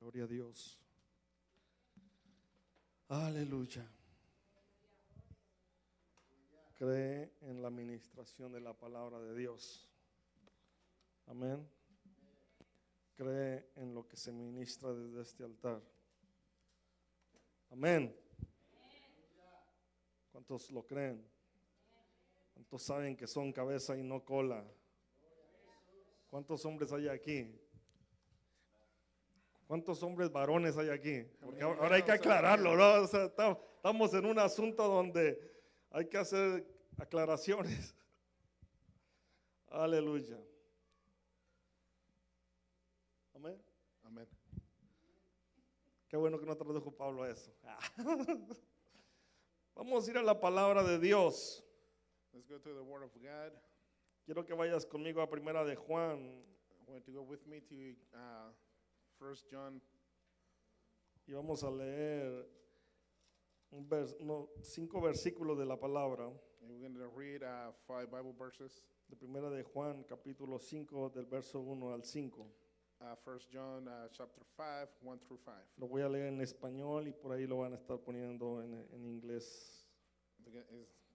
Gloria a Dios. Aleluya. Cree en la administración de la palabra de Dios. Amén. Cree en lo que se ministra desde este altar. Amén. ¿Cuántos lo creen? ¿Cuántos saben que son cabeza y no cola? ¿Cuántos hombres hay aquí? ¿Cuántos hombres varones hay aquí? Porque ahora hay que aclararlo, ¿no? O sea, estamos en un asunto donde hay que hacer aclaraciones. Aleluya. Amén. Amén. Qué bueno que no tradujo Pablo eso. Vamos a ir a la palabra de Dios. Let's go to the Word of God. Quiero que vayas conmigo a Primera de Juan. I want to go with me to 1 John. Y vamos a leer 5 versículos de la palabra. And we're going to read 5 Bible verses. De Primera de Juan, capítulo 5, del verso 1 al 5. 1 John chapter 5, 1 through 5. Lo voy a leer en español y por ahí lo van a estar poniendo en inglés.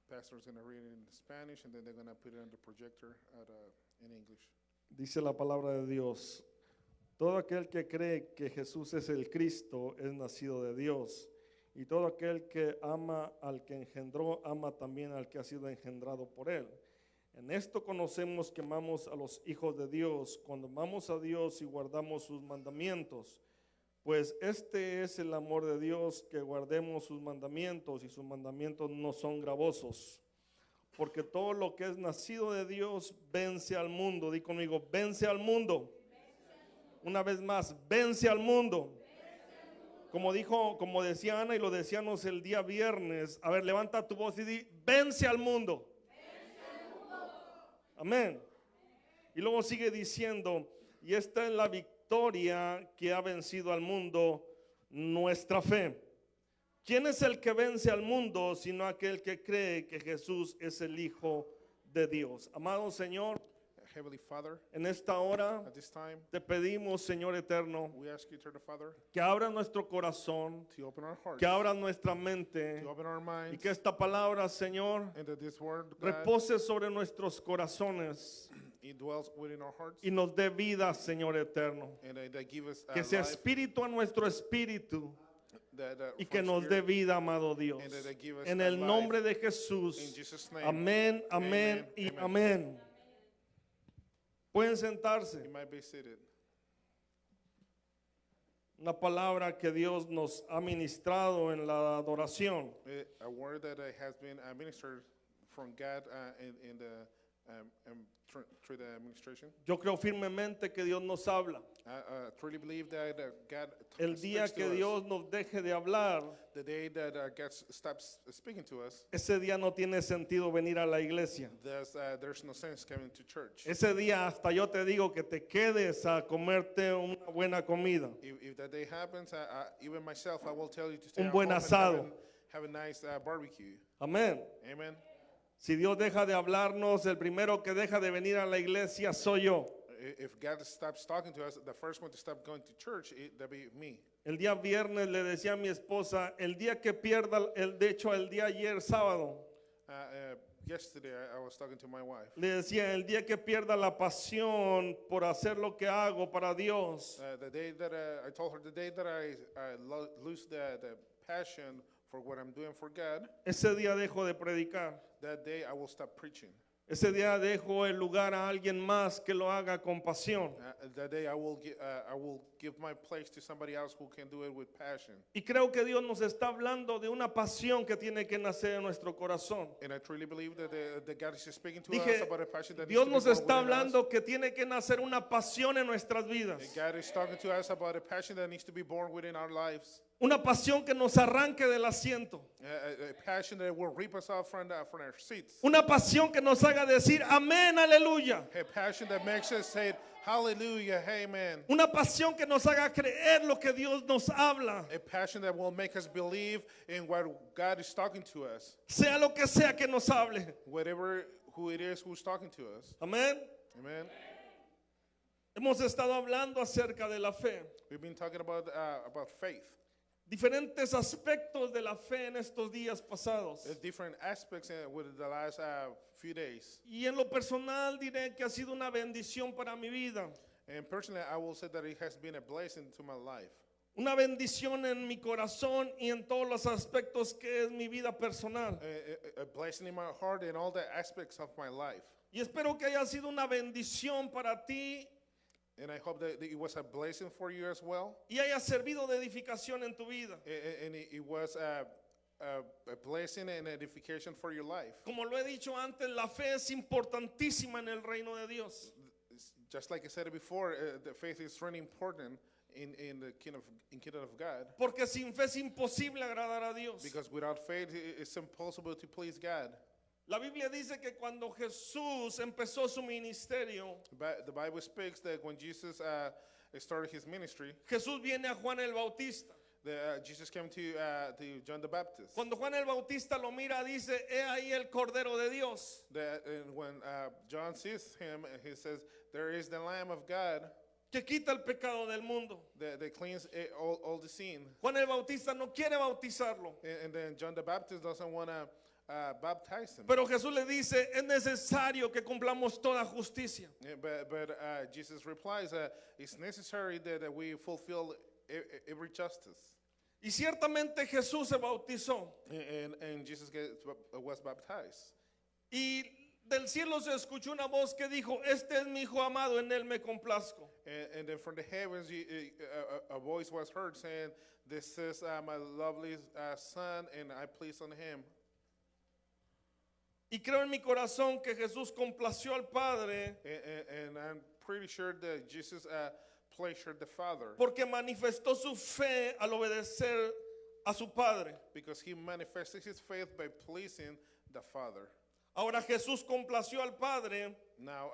Pastor's going to read it in Spanish and then they're going to put it on the projector in English. Dice la palabra de Dios: todo aquel que cree que Jesús es el Cristo es nacido de Dios, y todo aquel que ama al que engendró, ama también al que ha sido engendrado por él. En esto conocemos que amamos a los hijos de Dios, cuando amamos a Dios y guardamos sus mandamientos. Pues este es el amor de Dios, que guardemos sus mandamientos, y sus mandamientos no son gravosos. Porque todo lo que es nacido de Dios vence al mundo. Di conmigo, vence al mundo. Una vez más, vence al mundo. Como decía Ana y lo decíamos el día viernes. A ver, levanta tu voz y di, vence al mundo. Amén. Y luego sigue diciendo, y esta es la victoria que ha vencido al mundo, nuestra fe. ¿Quién es el que vence al mundo sino aquel que cree que Jesús es el Hijo de Dios? Amado Señor, Heavenly Father, en esta hora at this time, te pedimos, Señor eterno, we ask you, Eternal Father, que abra nuestro corazón, to open our hearts, que abra nuestra mente, to open our minds, y que esta palabra, Señor, and that this word, God, repose sobre nuestros corazones it dwells within our hearts, y nos dé vida, Señor eterno. and that give us Que sea life, espíritu a nuestro espíritu that, y from que nos dé spirit, vida, amado Dios. and that give us En that el life. nombre de In Jesús. Jesus' name, Amén, amén Amen, y amen. amén. Pueden sentarse. You might be seated. Una palabra que Dios nos ha ministrado en la adoración. A word that has been ministered from God in the through the administration. Yo creo firmemente que Dios nos habla. I truly believe that God El día speaks que to us. Dios nos deje de hablar, The day that God stops speaking to us, ese día no tiene sentido venir a la iglesia. there's no sense coming to church. Ese día hasta yo te digo que te quedes a comerte una buena comida. If that day happens, even myself, I will tell you to stay Un at buen home and asado. have a nice barbecue. Amén. Amen. Si Dios deja de hablarnos, el primero que deja de venir a la iglesia soy yo. If God stops talking to us, the first one to stop going to church, that'd be me. El día viernes le decía a mi esposa, el día que pierda, de hecho el día ayer sábado, Yesterday, I was talking to my wife. le decía, el día que pierda la pasión por hacer lo que hago para Dios, The day that I told her, the day that I lose the passion for what I'm doing for God, ese día dejo de predicar. that day I will stop preaching. Ese día dejo el lugar a alguien más que lo haga con pasión. That day I will give my place to somebody else who can do it with passion. Y creo que Dios nos está hablando de una pasión que tiene que nacer en nuestro corazón. And I truly believe that the God is speaking to Dije, us about a passion that Dios needs nos to be born está within us. hablando que tiene que nacer una pasión en nuestras vidas. And God is talking to us about a passion that needs to be born within our lives. Una pasión que nos arranque del asiento. A passion that will rip us off from our seats. Una pasión que nos haga decir amén, aleluya. A passion that makes us say, hallelujah, amen. Una pasión que nos haga creer lo que Dios nos habla. A passion that will make us believe in what God is talking to us. Sea lo que sea que nos hable. Whatever who it is who's talking to us. Amén. Amen. Hemos estado hablando acerca de la fe, We've been talking about faith. diferentes aspectos de la fe en estos días pasados. There's different aspects with the last few days. Y en lo personal diré que ha sido una bendición para mi vida, And personally, I will say that it has been a blessing to my life. una bendición en mi corazón y en todos los aspectos que es mi vida personal. A blessing in my heart and all the aspects of my life. Y espero que haya sido una bendición para ti And I hope that it was a blessing for you as well. y haya servido de edificación en tu vida. And it was a blessing and edification for your life. Como lo he dicho antes, la fe es importantísima en el reino de Dios. Just like I said before, the faith is really important in the kingdom of God. Porque sin fe es imposible agradar a Dios. Because without faith, it's impossible to please God. La Biblia dice que cuando Jesús empezó su ministerio, But the Bible speaks that when Jesus started his ministry, Jesús viene a Juan el Bautista. Jesus came to John the Baptist. Cuando Juan el Bautista lo mira, dice, he ahí el Cordero de Dios. And when John sees him, he says, "There is the Lamb of God Que quita el pecado del mundo. that cleans all the sin." Juan el Bautista no quiere bautizarlo, And then John the Baptist doesn't want to baptize him. pero Jesús le dice, es necesario que cumplamos toda justicia. Yeah, but Jesus replies, "It's necessary that we fulfill every justice." Y ciertamente Jesús se bautizó. And Jesus was baptized. Y del cielo se escuchó una voz que dijo, este es mi hijo amado, en él me complazco. And then from the heavens, a voice was heard saying, "This is my lovely son, and I please on him." Y creo en mi corazón que Jesús complació al Padre And I'm pretty sure that Jesus pleasured the Father porque manifestó su fe al obedecer a su Padre. because he manifested his faith by pleasing the Father. Ahora Jesús complació al Padre Now,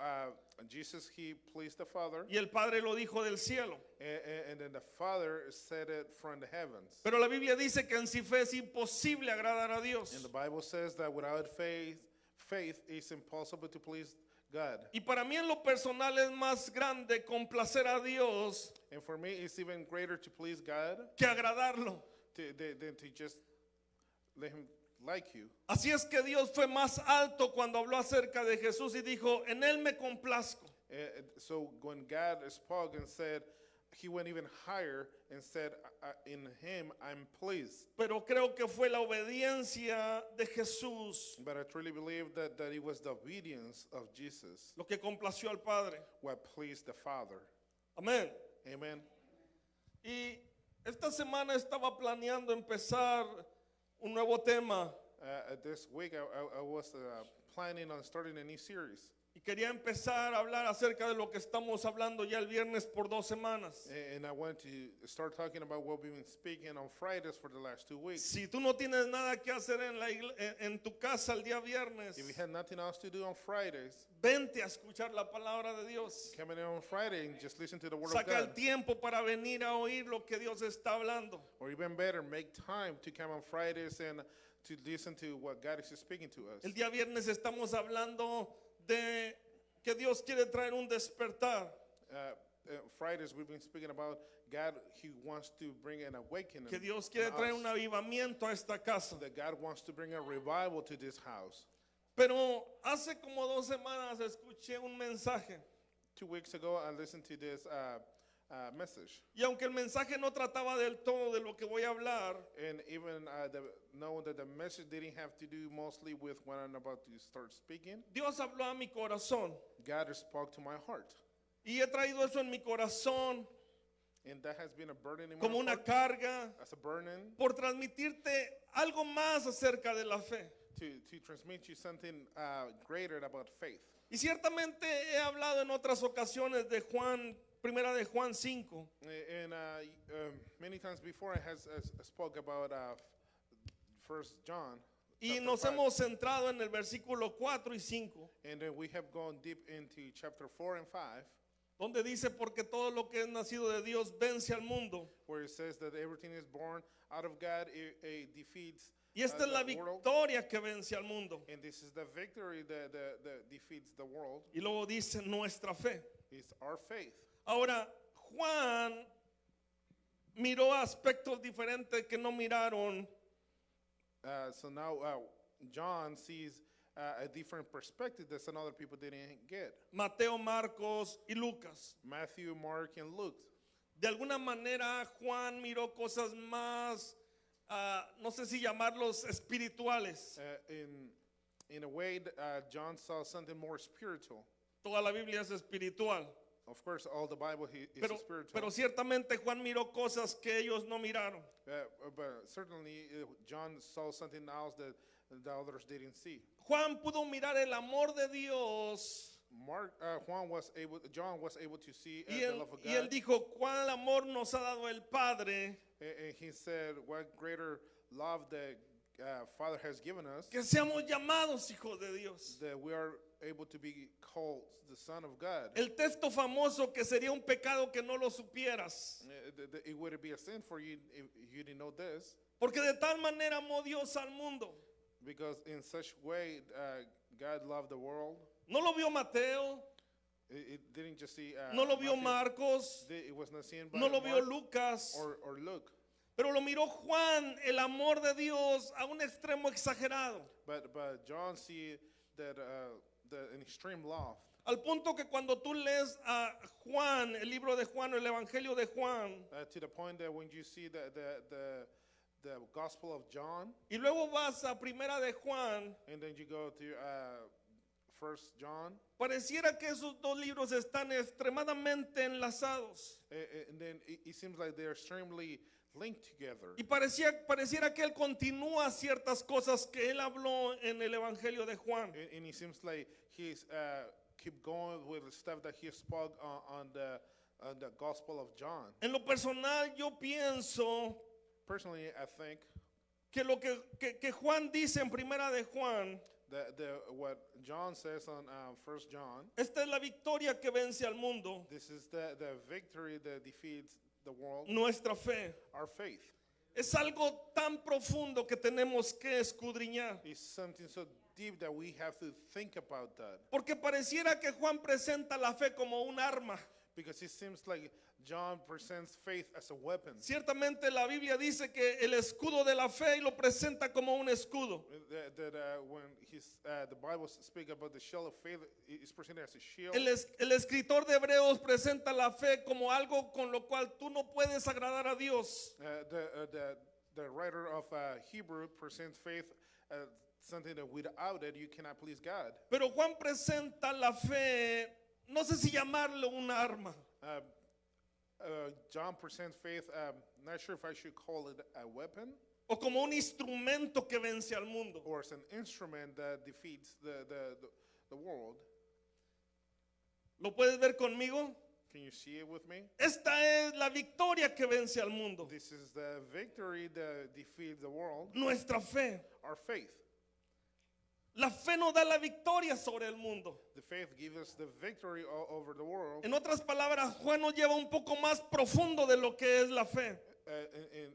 Jesus, he pleased the Father, y el Padre lo dijo del cielo. and then the Father said it from the heavens. Pero la Biblia dice que en sí fe es imposible agradar a Dios. And the Bible says that without faith is impossible to please God. Y para mí en lo personal es más grande complacer a Dios And for me, it's even greater to please God que agradarlo. than to just let him like you. Así es que Dios fue más alto cuando habló acerca de Jesús y dijo, en él me complazco. So when God spoke and said, he went even higher and said, in him I'm pleased. Pero creo que fue la obediencia de Jesús But I truly believe that it was the obedience of Jesus lo que complació al Padre. what pleased the Father. Amén. Amen. Y esta semana estaba planeando empezar un nuevo tema This week I was planning on starting a new series. y quería empezar a hablar acerca de lo que estamos hablando ya el viernes por 2 semanas. And I want to start talking about what we've been speaking on Fridays for the last 2 weeks. Si tú no tienes nada que hacer en tu casa el día viernes, If you had nothing else to do on Fridays, vente a escuchar la palabra de Dios. come in on Friday and just listen to the Word of Saca el God. tiempo para venir a oír lo que Dios está hablando. Or even better, make time to come on Fridays and to listen to what God is speaking to us. El día viernes estamos hablando de que Dios quiere traer un despertar, Fridays we've been speaking about God. He wants to bring an awakening. que Dios quiere in traer us. un avivamiento a esta casa. That God wants to bring a revival to this house. Pero hace como 2 semanas escuché un mensaje 2 weeks ago, I listened to this message, y aunque el mensaje no trataba del todo de lo que voy a hablar, and even know that the message didn't have to do mostly with what I'm about to start speaking. Dios habló a mi corazón God spoke to my heart, y he traído eso en mi corazón and that has been a burden in como my una heart carga as a burden por transmitirte algo más acerca de la fe. to transmit you something greater about faith. Y ciertamente he hablado en otras ocasiones de Juan, primera de Juan 5, And many times before I has spoke about First John, y chapter nos 5. hemos centrado en el versículo 4 y 5, And then we have gone deep into chapter 4 and 5, donde dice, porque todo lo que es nacido de Dios vence al mundo. where it says that everything is born out of God, it defeats Y esta es la the world. victoria que vence al mundo. And this is the victory that defeats the world. Y luego dice nuestra fe. It's our faith. Ahora, Juan miró aspectos diferentes que no miraron So now John sees a different perspective that some other people didn't get. Mateo, Marcos y Lucas. Matthew, Mark, and Luke. De alguna manera Juan miró cosas más, no sé si llamarlos espirituales. In a way, John saw something more spiritual. Toda la Biblia es espiritual. Of course, all the Bible is spiritual. Pero ciertamente Juan miró cosas que ellos no miraron. But certainly, John saw something else that the others didn't see. Juan pudo mirar el amor de Dios. John was able to see Y the él, love of y él God. dijo, ¿cuál amor nos ha dado el Padre? And he said, what greater love the Father has given us, Que seamos llamados hijos de Dios. that we are able to be called the Son of God. El texto famoso que sería un pecado que no lo supieras. It would be a sin for you if you didn't know this, Porque de tal manera amó Dios al mundo. because in such way God loved the world. No lo vio Mateo, It didn't just see. no lo vio Matthew. Marcos, It was not seen by no lo vio Mark Lucas, or Luke, pero lo miró Juan, el amor de Dios, a un extremo exagerado. but John see that an extreme love. Al punto que cuando tú lees a Juan, el libro de Juan o el Evangelio de Juan, To the point that when you see the Gospel of John, y luego vas a Primera de Juan, and then you go to First John, pareciera que esos dos libros están extremadamente enlazados. and then it seems like they're extremely linked together. Y pareciera que él continúa ciertas cosas que él habló en el Evangelio de Juan. And it seems like he's keep going with the stuff that he spoke on the Gospel of John. En lo personal yo pienso Personally, I think que lo que Juan dice en Primera de Juan, what John says on First John, esta es la victoria que vence al mundo, this is the victory that defeats the world, nuestra fe. our faith. Es algo tan profundo que tenemos que escudriñar. It's something so deep that we have to think about that. Porque pareciera que Juan presenta la fe como un arma. Because it seems like John presents faith as a weapon. Ciertamente la Biblia dice que el escudo de la fe y lo presenta como un escudo. That when the Bible speaks about the shield of faith, it's presented as a shield. El escritor de Hebreos presenta la fe como algo con lo cual tú no puedes agradar a Dios. The writer of Hebrew presents faith as something that without it you cannot please God. Pero Juan presenta la fe, no sé si llamarlo una arma. John presents faith, not sure if I should call it a weapon O como un instrumento que vence al mundo. or as an instrument that defeats the world. ¿Lo puedes ver conmigo? Can you see it with me? Esta es la victoria que vence al mundo. This is the victory that defeats the world, Nuestra fe. our faith. La fe nos da la victoria sobre el mundo. The faith gives us the victory over the world. En otras palabras, Juan nos lleva un poco más profundo de lo que es la fe.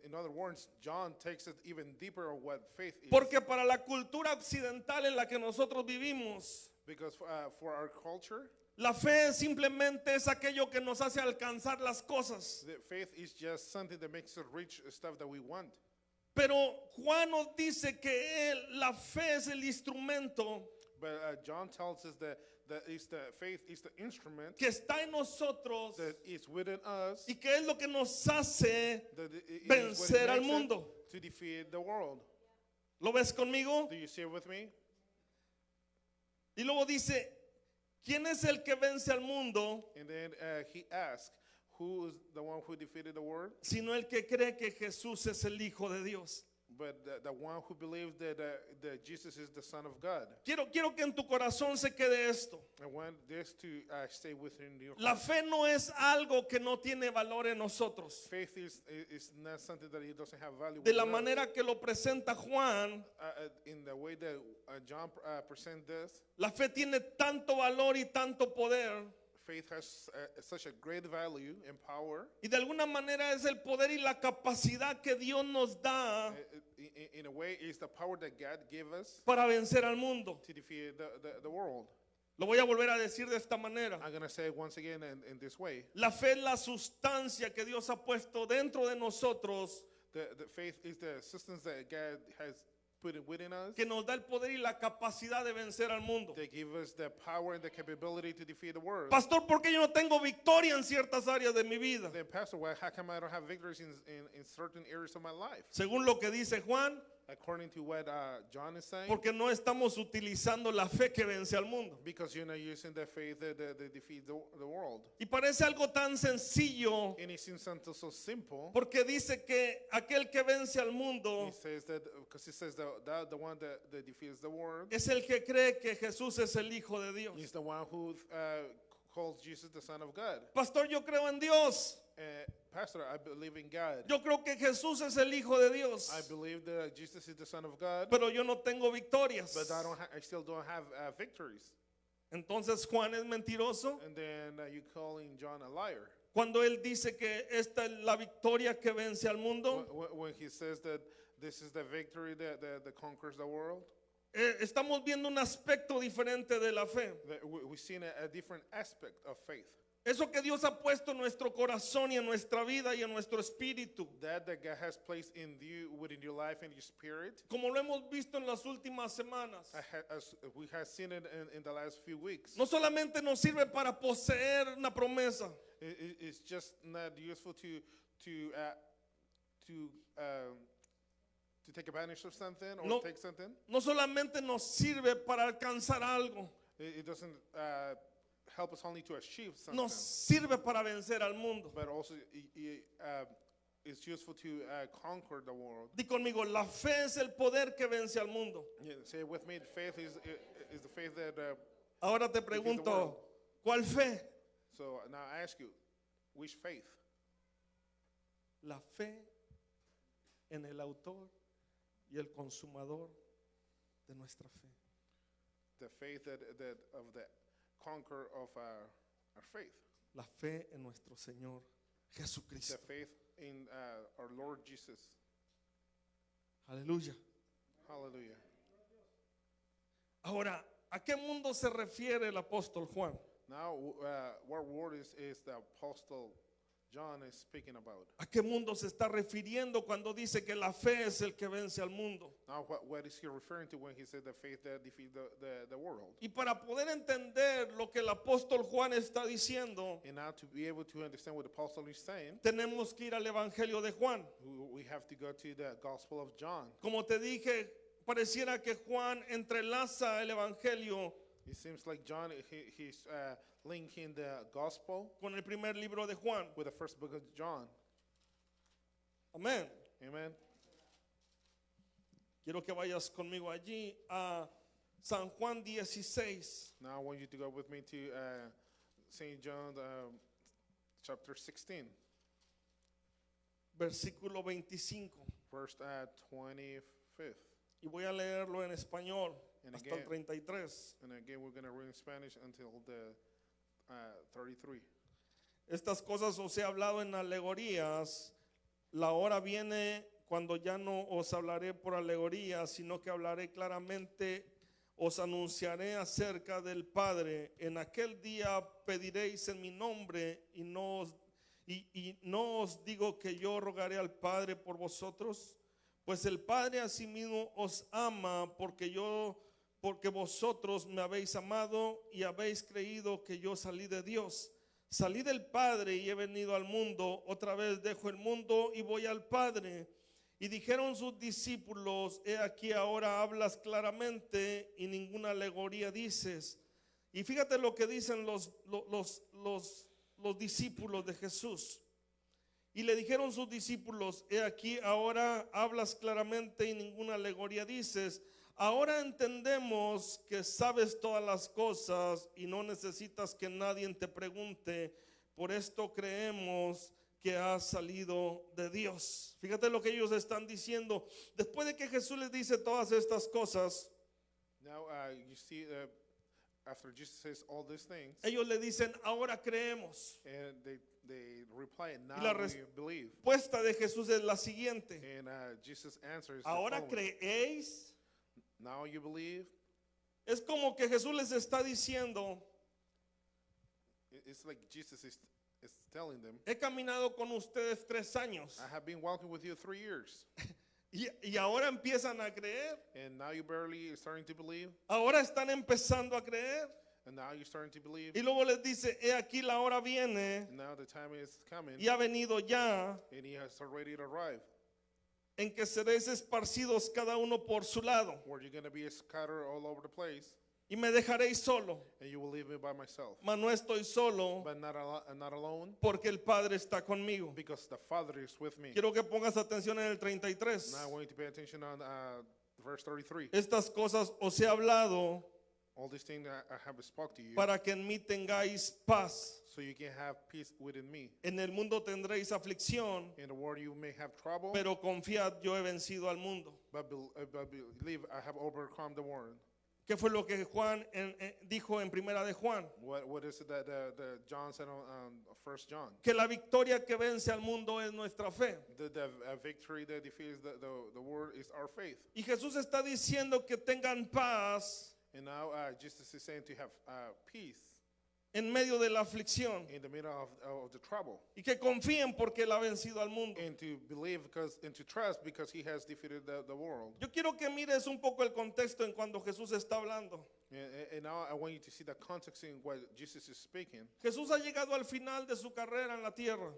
In other words, John takes it even deeper of what faith is. Porque para la cultura occidental en la que nosotros vivimos, Because for our culture, la fe simplemente es aquello que nos hace alcanzar las cosas. the faith is just something that makes us reach stuff that we want. Pero Juan nos dice que la fe es el instrumento But John tells us that faith is the instrument que está en nosotros that is within us, y que es lo que nos hace that it is vencer what al makes mundo. it to defeat the world. ¿Lo ves conmigo? Do you see it with me? Y luego dice, ¿quién es el que vence al mundo? And then he asks, who is the one who defeated the world? Sino el que cree que Jesús es el Hijo de Dios. But the one who believes that Jesus is the Son of God. Quiero que en tu corazón se quede esto. I want this to stay within your La heart. fe no es algo que no tiene valor en nosotros. Faith is not something that it doesn't have value. De la within us. manera que lo presenta Juan, In the way that John presents this, la fe tiene tanto valor y tanto poder. faith has such a great value and power. Y de alguna manera es el poder y la capacidad que Dios nos da In a way, it's the power that God gave us para vencer al mundo. to defeat the world. Lo voy a volver a decir de esta manera. I'm going to say it once again in this way. La fe es la sustancia que Dios ha puesto dentro de nosotros The faith is the substance that God has put it within us. que nos da el poder y la capacidad de vencer al mundo. They give us the power and the capability to defeat the world. Pastor, ¿por qué yo no tengo victoria en ciertas áreas de mi vida? Then, Pastor, well, how come I don't have victories in certain areas of my life? Según lo que dice Juan, According to what John is saying, porque no estamos utilizando la fe que vence al mundo. because you're not using the faith that defeats the world. Y parece algo tan sencillo And it seems something so simple. porque dice que aquel que vence al mundo He says that because he says the one that defeats the world es el que cree que Jesús es el Hijo de Dios. is the one who calls Jesus the Son of God. Pastor, yo creo en Dios. Pastor, I believe in God. Yo creo que Jesús es el Hijo de Dios. I believe that Jesus is the Son of God, Pero yo no tengo victorias. but I still don't have victories. Entonces Juan es mentiroso And then you calling John a liar cuando él dice que esta es la victoria que vence al mundo. when he says that this is the victory that conquers the world. Estamos viendo un aspecto diferente de la fe. That we've seen a different aspect of faith. Eso que Dios ha puesto en nuestro corazón y en nuestra vida y en nuestro espíritu. That God has placed in you, within your life and your spirit. Como lo hemos visto en las últimas semanas. As we have seen it in the last few weeks. No solamente nos sirve para poseer una promesa. It's just not useful to take advantage of something or No. take something. No solamente nos sirve para alcanzar algo. It doesn't help us only to achieve something, Nos sirve para vencer al mundo. but also it's useful to conquer the world. Di conmigo, la fe es el poder que vence al mundo. Yeah, say with me, faith is the faith that. Ahora te world. pregunto, ¿cuál fe? So now I ask you, which faith? La fe en el autor y el consumador de nuestra fe. The faith that of the conqueror of our faith. La fe en nuestro Señor The Jesucristo. faith in our Lord Jesus. Aleluya. Hallelujah. Ahora, ¿a qué mundo se refiere el apóstol Juan? Now, what word is the Apostle John is speaking about? ¿A qué mundo se está refiriendo cuando dice que la fe es el que vence al mundo? Now, what is he referring to when he said the faith that defeats the world? Y para poder entender lo que el apóstol Juan está diciendo, And now to be able to understand what the Apostle is saying, tenemos que ir al Evangelio de Juan. we have to go to the Gospel of John. Como te dije, pareciera que Juan entrelaza el Evangelio It seems like John, he's linking the Gospel con el primer libro de Juan. with the first book of John. Amén. Amen. Quiero que vayas conmigo allí a San Juan 16, Now I want you to go with me to St. John chapter 16, versículo 25. verse 25. Y voy a leerlo en español And hasta el again- 33. And again, we're going to read in Spanish until the 33. Estas cosas os he hablado en alegorías. La hora viene cuando ya no os hablaré por alegorías, sino que hablaré claramente, os anunciaré acerca del Padre. En aquel día pediréis en mi nombre y no os digo que yo rogaré al Padre por vosotros, pues el Padre asimismo os ama porque vosotros me habéis amado y habéis creído que yo salí de Dios. Salí del Padre y he venido al mundo, otra vez dejo el mundo y voy al Padre. Y dijeron sus discípulos, he aquí ahora hablas claramente y ninguna alegoría dices. Y fíjate lo que dicen los discípulos de Jesús. Y le dijeron sus discípulos, he aquí ahora hablas claramente y ninguna alegoría dices. Ahora entendemos que sabes todas las cosas y no necesitas que nadie te pregunte. Por esto creemos que has salido de Dios. Fíjate lo que ellos están diciendo. Después de que Jesús les dice todas estas cosas, Now, you see, after Jesus says all these things, ellos le dicen, ahora creemos. and they reply, now la we believe. Respuesta de Jesús es la siguiente. And Jesus answers, the Ahora following. creéis. Now you believe. Es como que Jesús les está diciendo, It's like Jesus is telling them, he caminado con ustedes 3 años I have been walking with you 3 years, y ahora empiezan a creer, and now you barely starting to believe, ahora están empezando a creer. and now you're starting to believe, Y luego les dice, he aquí la hora viene and now the time is coming, y ha venido ya and he has already arrived, en que seréis esparcidos cada uno por su lado where you're going to be scattered all over the place, y me dejaréis solo, and you will leave me by myself. mas no estoy solo But not alone, porque el Padre está conmigo. because the Father is with me. Quiero que pongas atención en el 33. Now I want you to pay attention on verse 33. Estas cosas os he hablado All these things I have spoke to you, para que en mí tengáis paz. so you can have peace within me. En el mundo tendréis aflicción, In the world you may have trouble, pero confiad, yo he vencido al mundo. but believe I have overcome the world. ¿Qué fue lo que Juan dijo en Primera de Juan? What is it that John said on 1 John? Que la victoria que vence al mundo es nuestra fe. The victory that defeats the world is our faith. Y Jesús está diciendo que tengan paz And now Jesus is saying to have peace en medio de la aflicción in the middle of the trouble, y que confíen porque Él ha vencido al mundo. and to believe and to trust because he has defeated the world. Yo quiero que mires un poco el contexto en cuando Jesús está hablando. And now I want you to see the context in what Jesus is speaking. Jesús ha llegado al final de su carrera en la tierra.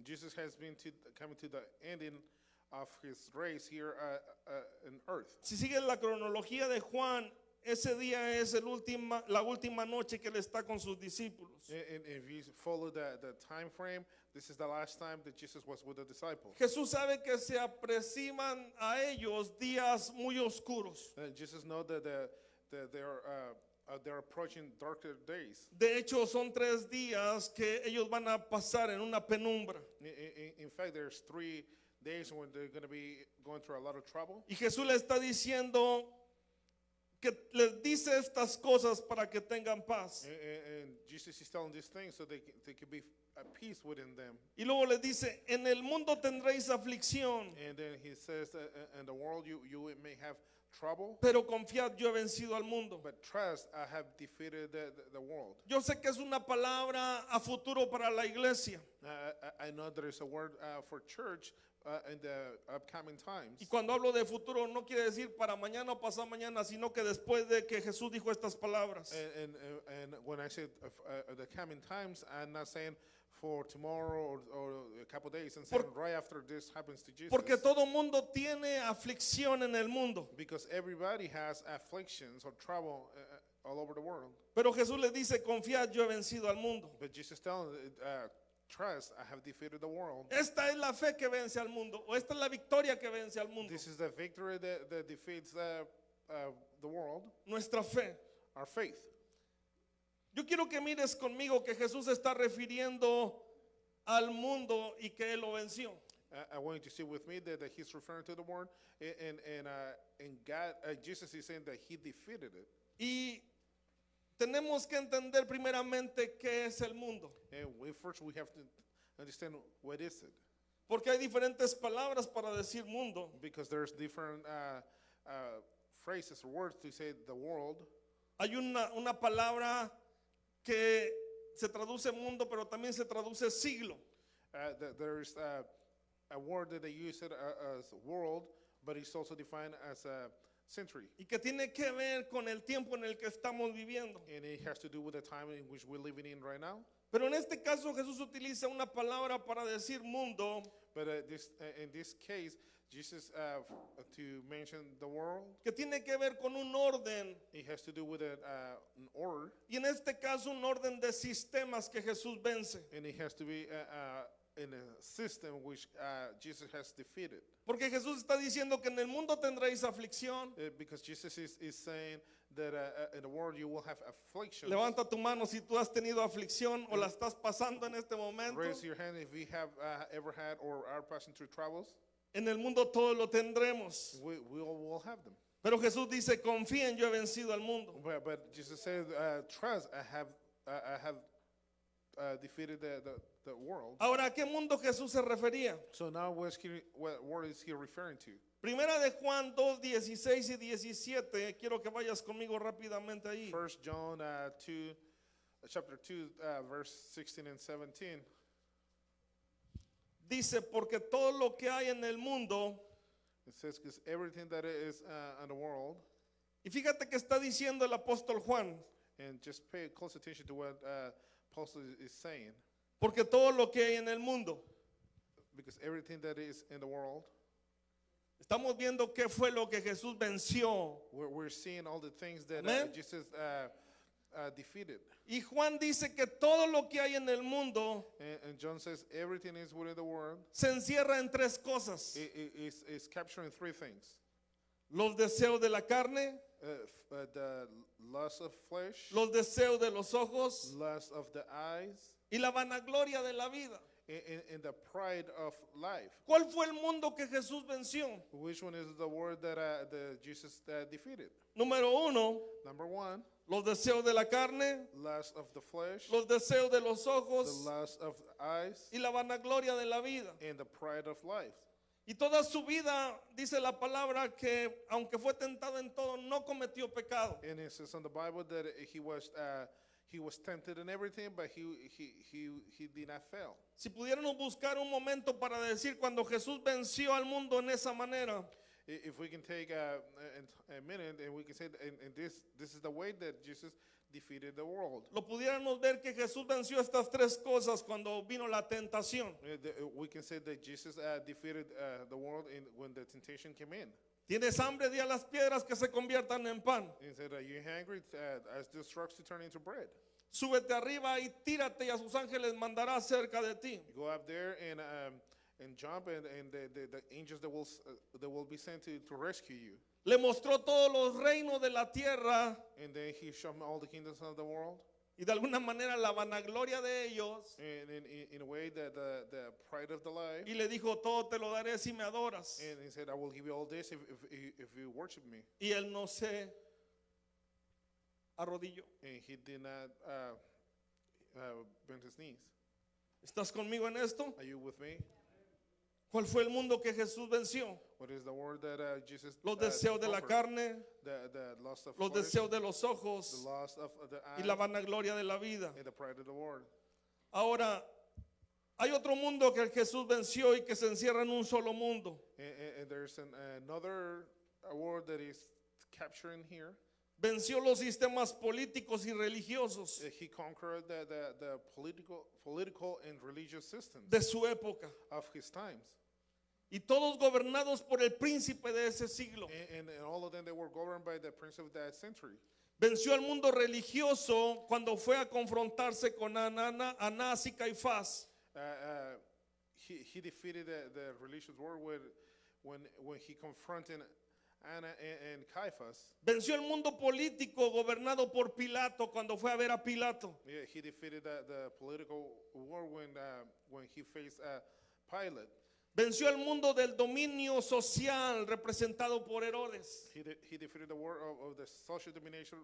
Jesus has been coming to the ending of his race here on earth. Si sigues la cronología de Juan, ese día es la última noche que Él está con sus discípulos. And if you follow the time frame, this is the last time that Jesus was with the disciples. Jesús sabe que se aproximan a ellos días muy oscuros. Jesus knows that they're approaching darker days. De hecho, son 3 días que ellos van a pasar en una penumbra. In fact, there's 3 days when they're going to be going through a lot of trouble. Y Jesús le está diciendo que les dice estas cosas para que tengan paz. And Jesus is telling these things so they can be at peace within them. Y luego les dice, en el mundo tendréis aflicción, And then he says that in the world you may have trouble, pero confiad, yo he vencido al mundo. but trust, I have defeated the world. Yo sé que es una palabra a futuro para la iglesia. I know there is a word for church in the upcoming times. Y cuando hablo de futuro no quiere decir para mañana o pasado mañana, sino que después de que Jesús dijo estas palabras. And when I say the coming times, I'm not saying for tomorrow or a couple days, and saying right after this happens to Jesus. Porque todo mundo tiene aflicción en el mundo. Because everybody has afflictions or trouble all over the world. Pero Jesús le dice, confiad, yo he vencido al mundo. But Jesus telling trust, I have defeated the world. Esta es la fe que vence al mundo, o esta es la victoria que vence al mundo. This is the victory that defeats the world, Nuestra fe. our faith. Yo quiero que mires conmigo que Jesús está refiriendo al mundo y que Él lo venció. I want you to see with me that he's referring to the world, and God, Jesus is saying that he defeated it. Y tenemos que entender primeramente qué es el mundo. And first we have to understand what is it, Porque hay diferentes palabras para decir mundo. because there's different phrases or words to say the world. Hay una palabra que se traduce mundo, pero también se traduce siglo. There's a word that they use it as world, but it's also defined as a century. Y que tiene que ver con el tiempo en el que estamos viviendo. And it has to do with the time in which we're living in right now. Pero en este caso Jesús utiliza una palabra para decir mundo But in this case, Jesus, to mention the world, que tiene que ver con un orden. it has to do with an order, Y en este caso un orden de sistemas que Jesús vence. and it has to be in a system which Jesus has defeated. Porque Jesús está diciendo que en el mundo tendréis aflicción. Because Jesus is saying that in the world you will have affliction. Levanta tu mano si tú has tenido aflicción o la estás pasando en este momento. Raise your hand if you have ever had or are passing through troubles. En el mundo todo lo tendremos. We all will have them. Pero Jesús dice, confíen, yo he vencido al mundo. But Jesus said, trust, I have defeated the world. Ahora, ¿a qué mundo Jesús se refería? So now what word is he referring to? Primera de Juan 2, 16 y 17. Quiero que vayas conmigo rápidamente ahí. 1 John 2, chapter 2, verse 16 and 17. Dice, porque todo lo que hay en el mundo, It says, because everything that is in the world, y fíjate que está diciendo el apóstol Juan, and just pay close attention to what Apostle is saying, porque todo lo que hay en el mundo. because everything that is in the world, Estamos viendo qué fue lo que Jesús venció. we're seeing all the things that Amen. Jesus defeated. Y Juan dice que todo lo que hay en el mundo And John says everything is within the world. se encierra en tres cosas. Is capturing three things. Los deseos de la carne, The lust of flesh, los deseos de los ojos lust of the eyes, y la vanagloria de la vida. and the pride of life. ¿Cuál fue el mundo que Jesús venció? Which one is the word that Jesus defeated? Número uno, Number one, los deseos de la carne, lust of the flesh, los deseos de los the ojos lust of the eyes, y la vanagloria de la vida. and the pride of life. Y toda su vida, dice la palabra, que aunque fue tentado en todo, no cometió pecado. And it says in the Bible that he was tempted in everything, but he did not fail. Si pudiéramos buscar un momento para decir cuando Jesús venció al mundo en esa manera, If we can take a minute and we can say, and this is the way that Jesus defeated the world. lo pudiéramos ver que Jesús venció estas tres cosas cuando vino la tentación. We can say that Jesus defeated the world when the temptation came in. Tienes hambre, di a las piedras que se conviertan en pan. He said, "You're hungry, as these rocks to turn into bread." Súbete arriba y tírate y a sus ángeles mandará cerca de ti. You go up there and jump, and the angels that will be sent to rescue you. Le mostró todos los reinos de la tierra And then he showed me all the kingdoms of the world. y de alguna manera la vanagloria de ellos. And in a way that the pride of the life. Y le dijo, todo te lo daré si me adoras. And he said, I will give you all this if you worship me. Y él no se arrodilló. And he did not bend his knees. ¿Estás conmigo en esto? Are you with me? ¿Cuál fue el mundo que Jesús venció? What is the word that Jesus Los deseos de la conquered? carne, The lust of los flesh, deseos de los the ojos lust of the y eye, la vanagloria de la vida. and the pride of the world. Ahora, hay otro mundo que Jesús venció y que se encierra en un solo mundo. And there's another word that is capturing here. Venció los sistemas políticos y religiosos He conquered the political and religious systems de su época. of his times. Y todos gobernados por el príncipe de ese siglo. And all of them, they were governed by the prince of that century. Venció al mundo religioso cuando fue a confrontarse con Anás y Caifás. He defeated the religious world when he confronted Anna and Caiaphas. Venció el mundo político gobernado por Pilato cuando fue a ver a Pilato. Yeah, he defeated the political war when he faced Pilate. Venció el mundo del dominio social representado por Herodes. He defeated the war of the social domination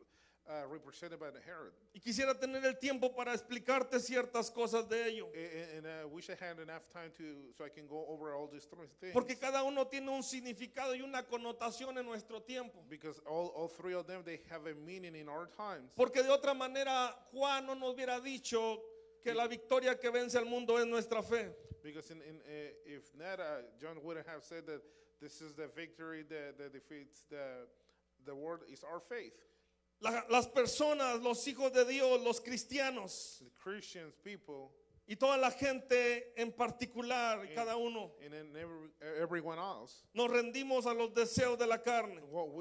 represented by the Herod. Y quisiera tener el tiempo para explicarte ciertas cosas de ello. And I wish I had enough time so I can go over all these things. Porque cada uno tiene un significado y una connotación en nuestro tiempo. Because all three of them, they have a meaning in our times. Porque de otra manera Juan no nos hubiera dicho que la victoria que vence al mundo es nuestra fe. Because if not, John wouldn't have said that this is the victory that defeats the world is our faith. Las personas, los hijos de Dios, los cristianos The Christians, people, y toda la gente en particular, y cada uno, and then everyone else, nos rendimos a los deseos de la carne,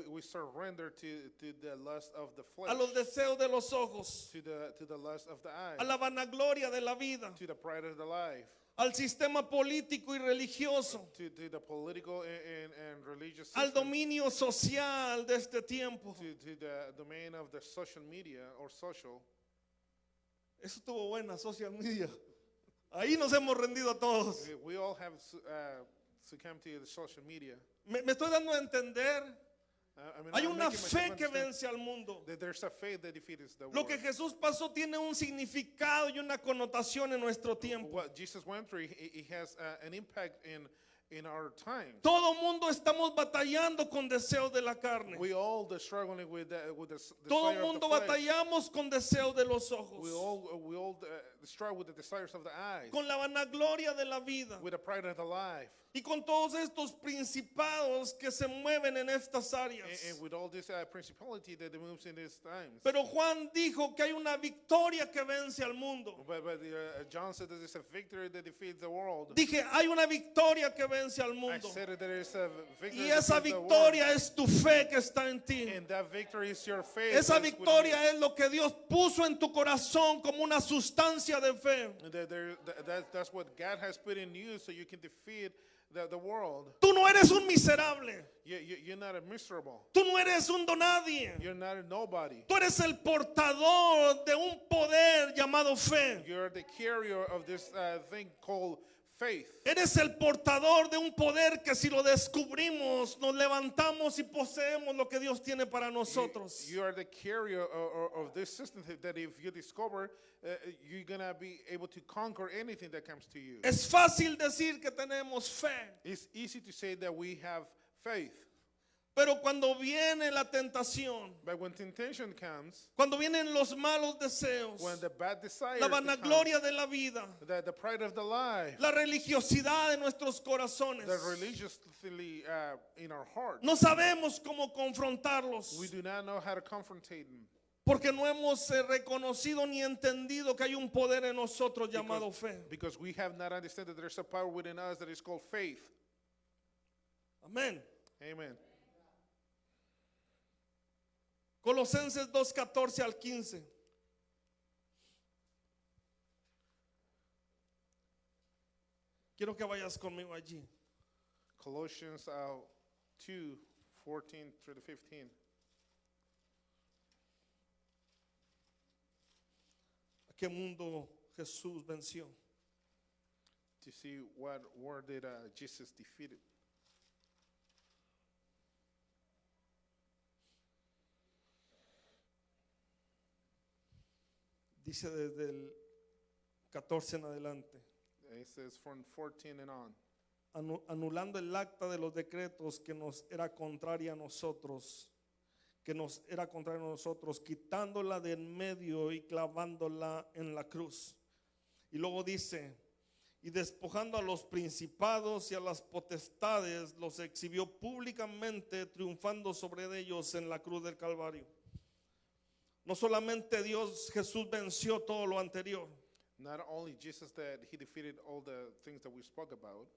we surrender to the lust of the flesh, a los deseos de los ojos, to the lust of the eye, a la vanagloria de la vida, to the pride of the life, al sistema político y religioso, to the political and religious al system, dominio social de este tiempo. to the domain of the social media or social. Eso estuvo buena, social media. Ahí nos hemos rendido a todos. We all have succumbed to the social media. Me estoy dando a entender. I mean, Hay I'm una making myself fe que understand vence al mundo. that there's a faith that defeats the Lo world. que Jesús pasó tiene un significado y una connotación en nuestro tiempo. What Jesus went through, he has an impact in our times. Todo mundo estamos batallando con deseos de la carne. We all are struggling with the Todo desire of the mundo flesh. batallamos con deseos de los ojos, We all struggle with the desires of the eyes, con la vanagloria de la vida with the pride of the life, y con todos estos principados que se mueven en estas áreas. and with all this principality that moves in these times. Pero Juan dijo que hay una victoria que vence al mundo. But John said that it's a victory that defeats the world. Dije, hay una victoria que vence al I mundo. said that there is a victory Y that esa defeats the world. victoria es tu fe que está en ti. And that victory is your faith. Esa that's within victoria you. es lo que Dios puso en tu corazón como una sustancia de fe. That's what God has put in you so you can defeat the world. Tú no eres un miserable. You're not a miserable. Tú no eres un donadie. You're not a nobody. Tú eres el portador de un poder llamado fe. You're the carrier of this thing called faith. Eres el portador de un poder que si lo descubrimos, nos levantamos y poseemos lo que Dios tiene para nosotros. You are the carrier of this system that if you discover, you're going to be able to conquer anything that comes to you. Es fácil decir que tenemos fe, It's easy to say that we have faith. pero cuando viene la tentación, But when temptation comes, cuando vienen los malos deseos, when the bad desire la vanagloria de la vida, the pride of the life, la religiosidad de nuestros corazones, the religiously in our heart, no sabemos cómo confrontarlos. we do not know how to confrontate them. Porque no hemos reconocido ni entendido que hay un poder en nosotros llamado fe. Because we have not understood that there's a power within us that is called faith. Amén. Amen. Colosenses 2:14 al 15. Quiero que vayas conmigo allí. Colossians 2:14 through the 15. ¿A qué mundo Jesús venció? To see what war did Jesus defeated. Dice desde el 14 en adelante. It says from 14 and on. Anulando el acta de los decretos que nos era contraria a nosotros, quitándola de en medio y clavándola en la cruz. Y luego dice, y despojando a los principados y a las potestades, los exhibió públicamente, triunfando sobre ellos en la cruz del Calvario. No solamente Jesús venció todo lo anterior, Not only Jesus that he defeated all the things that we spoke about,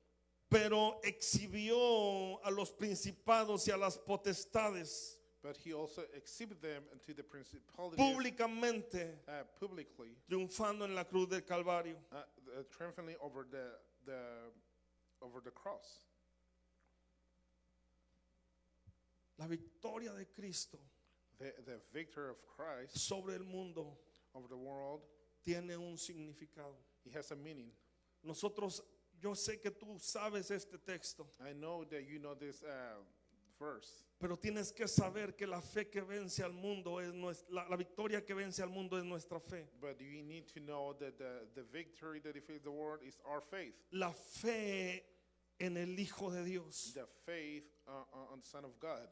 pero exhibió a los principados y a las potestades but he also exhibited them to the principalities públicamente, publicly, triunfando en la cruz del Calvario. triumphantly over the cross. La victoria de Cristo The victory of Christ sobre el mundo over the world, tiene un significado. it has a meaning. Yo sé que tú sabes este texto, I know that you know this verse, pero tienes que saber que la fe que vence al mundo es la victoria que vence al mundo es nuestra fe. but you need to know that the victory that defeats the world is our faith. La fe en el Hijo de Dios. The faith on the Son of God.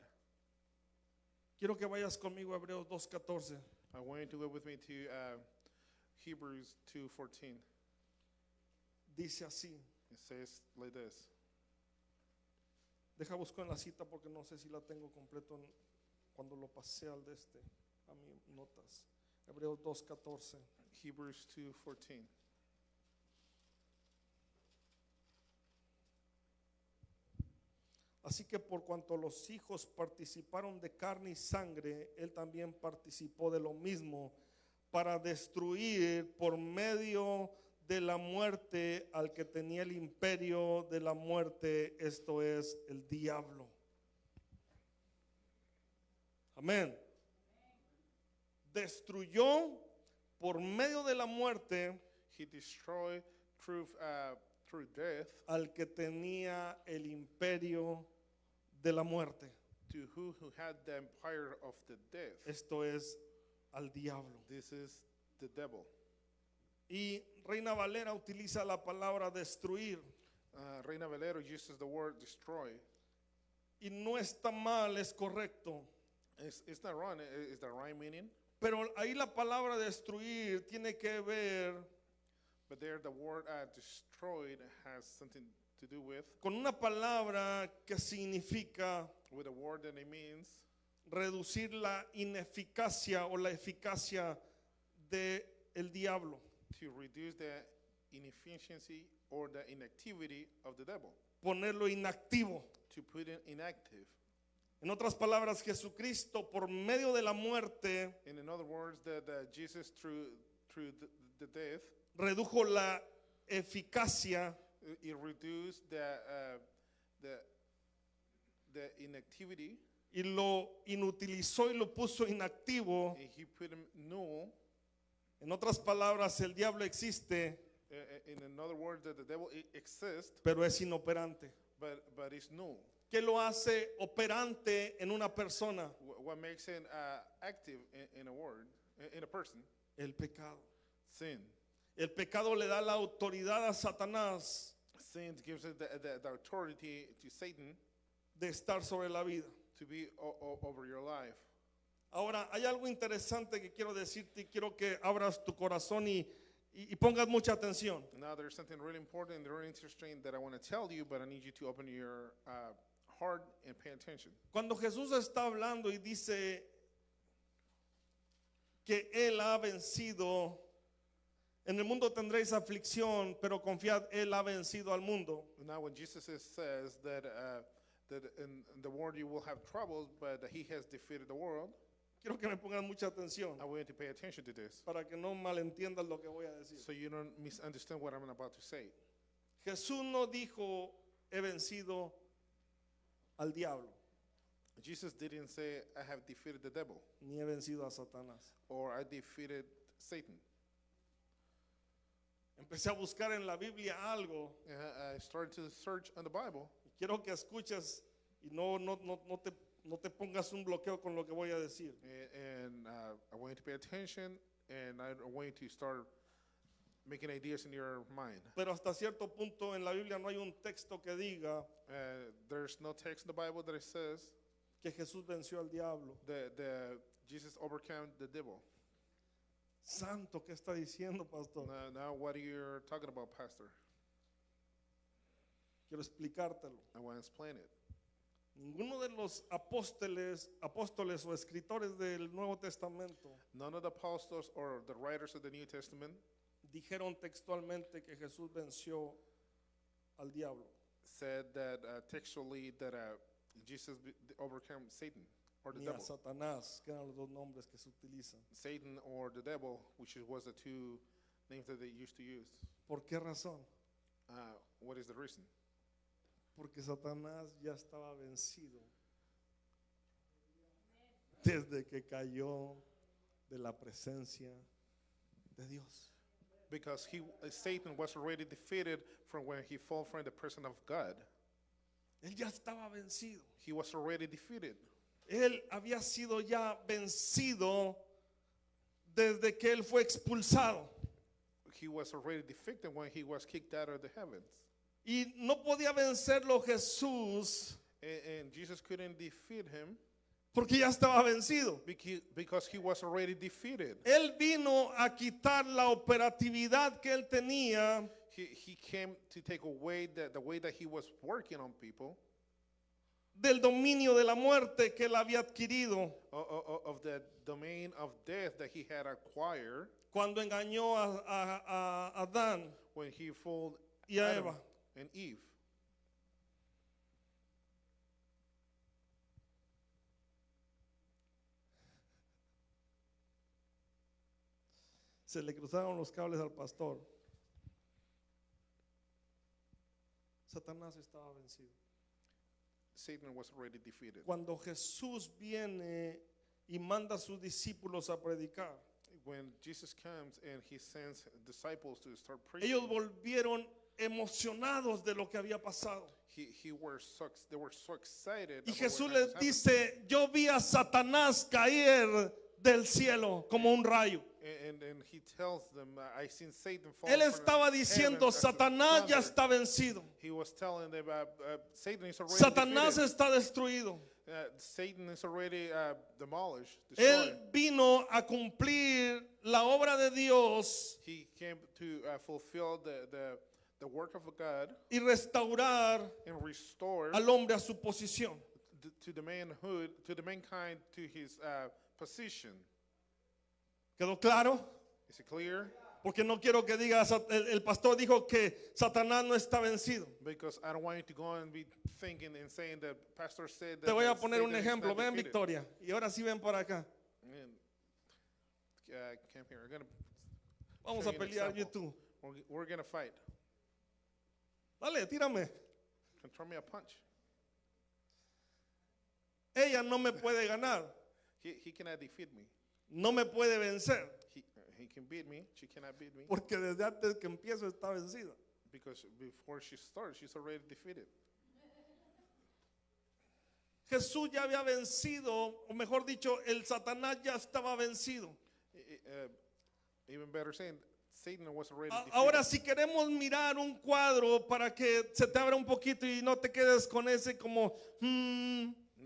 Quiero que vayas conmigo a Hebreos 2:14. I want you to go with me to Hebrews 2:14. Dice así. It says like this. Deja buscar en la cita porque no sé si la tengo completo cuando lo pasé a mis notas. Hebreos 2:14. Hebrews 2:14. Así que por cuanto los hijos participaron de carne y sangre, él también participó de lo mismo para destruir por medio de la muerte al que tenía el imperio de la muerte, esto es el diablo. Amén. Destruyó por medio de la muerte He destroyed through death al que tenía el imperio de la muerte. to who had the empire of the death. Esto es al diablo. This is the devil. Y Reina Valera utiliza la palabra destruir. Reina Valero uses the word destroy. Y no está mal, es correcto. It's not wrong. It's the right meaning. Pero ahí la palabra destruir tiene que ver But there, the word destroyed has something to do con una palabra que significa with a word that it means reducir la ineficacia o la eficacia de el diablo. to reduce the inefficiency or the inactivity of the devil, Ponerlo inactivo. to put it inactive. En otras palabras, Jesucristo por medio de la muerte In other words, that Jesus through the death, redujo la eficacia it reduced the inactivity. y lo inutilizó y lo puso inactivo. He put him null. En otras palabras, el diablo existe, In other words, that the devil exists, pero es inoperante. but it's null. ¿Qué lo hace operante en una persona? What makes it active in a word, in a person? El pecado. Sin. El pecado le da la autoridad a Satanás Sin gives it the authority to Satan de estar sobre la vida. to be over your life. Ahora, hay algo interesante que quiero decirte y quiero que abras tu corazón y pongas mucha atención. Now there's something really important and really interesting that I want to tell you, but I need you to open your heart and pay attention. Cuando Jesús está hablando y dice que Él ha vencido, en el mundo tendréis aflicción, pero confiad, Él ha vencido al mundo. Now when Jesus says that in the world you will have troubles, but that he has defeated the world, Quiero que me pongan mucha atención I want you to pay attention to this para que no malentiendas lo que voy a decir. so you don't misunderstand what I'm about to say. Jesús no dijo, he vencido al diablo, Jesus didn't say, I have defeated the devil ni he vencido a Satanás. or I defeated Satan. Empecé a buscar en la Biblia algo. I started to search on the Bible, Quiero que escuches y no te pongas un bloqueo con lo que voy a decir. and I want you to pay attention, and I want you to start making ideas in your mind. Pero hasta cierto punto en la Biblia no hay un texto que diga There's no text in the Bible that it says que Jesús venció al diablo. that Jesus overcame the devil. Santo, ¿qué está diciendo, pastor? Now what are you talking about, Pastor? Quiero explicártelo. I want to explain it. Ninguno de los apóstoles o escritores del Nuevo Testamento None of the apostles or the writers of the New Testament dijeron textualmente que Jesús venció al diablo. said that textually that Jesus overcame Satan or the Ni a devil. Satanás, que eran los dos nombres que se utilizan. Satan or the devil, which was the two names that they used to use. ¿Por qué razón? What is the reason? Porque Satanás ya estaba vencido desde que cayó de la presencia de Dios. Because Satan was already defeated from when he fell from the presence of God. Él ya estaba vencido. He was already defeated. Él había sido ya vencido desde que él fue expulsado. He was already defeated when he was kicked out of the heavens. Y no podía vencerlo Jesús And Jesus couldn't defeat him porque ya estaba vencido. because he was already defeated. Él vino a quitar la operatividad que él tenía He came to take away the way that he was working on people, del dominio de la muerte que él había adquirido of the domain of death that he had acquired cuando engañó a Adán when he fooled y a Adam Eva. and Eve. Se le cruzaron los cables al pastor. Satanás estaba vencido. Satan was already defeated. Cuando Jesús viene y manda a sus discípulos a predicar, When Jesus comes and he sends disciples to start preaching, ellos volvieron emocionados de lo que había pasado. they were so excited. Y about Jesús what les had happened. dice, yo vi a Satanás caer del cielo como un rayo. And he tells them, I seen Satan fall Él from estaba heaven diciendo, as a Satanás ya thunder. está vencido. He was telling them, Satan is already Satanás defeated. está destruido. Satan is already demolished, Él destroyed. vino a cumplir la obra de Dios He came to fulfill the work of God y restaurar and restore al hombre a su posición. to the manhood, to the mankind, to his position. ¿Quedó claro? Is it clear? Porque no quiero que digas, el pastor dijo que Satanás no está vencido. Because I don't want you to go and be thinking and saying that pastor said that. Te voy a that poner un Satan is ejemplo. not Ven, defeated. Victoria. Y ahora sí ven para acá. And, come here. We're gonna Vamos show a you an pelear example. YouTube. We're gonna fight. Dale, tírame. Can throw me a punch. Ella no me puede ganar. He cannot defeat me. No me puede vencer. He can beat me. She cannot beat me. Porque desde antes que empiezo está vencida. Because before she starts, she's already defeated. Jesús ya había vencido, o mejor dicho, el Satanás ya estaba vencido. Even better saying, Satan was already defeated. Ahora, si queremos mirar un cuadro para que se te abra un poquito y no te quedes con ese como,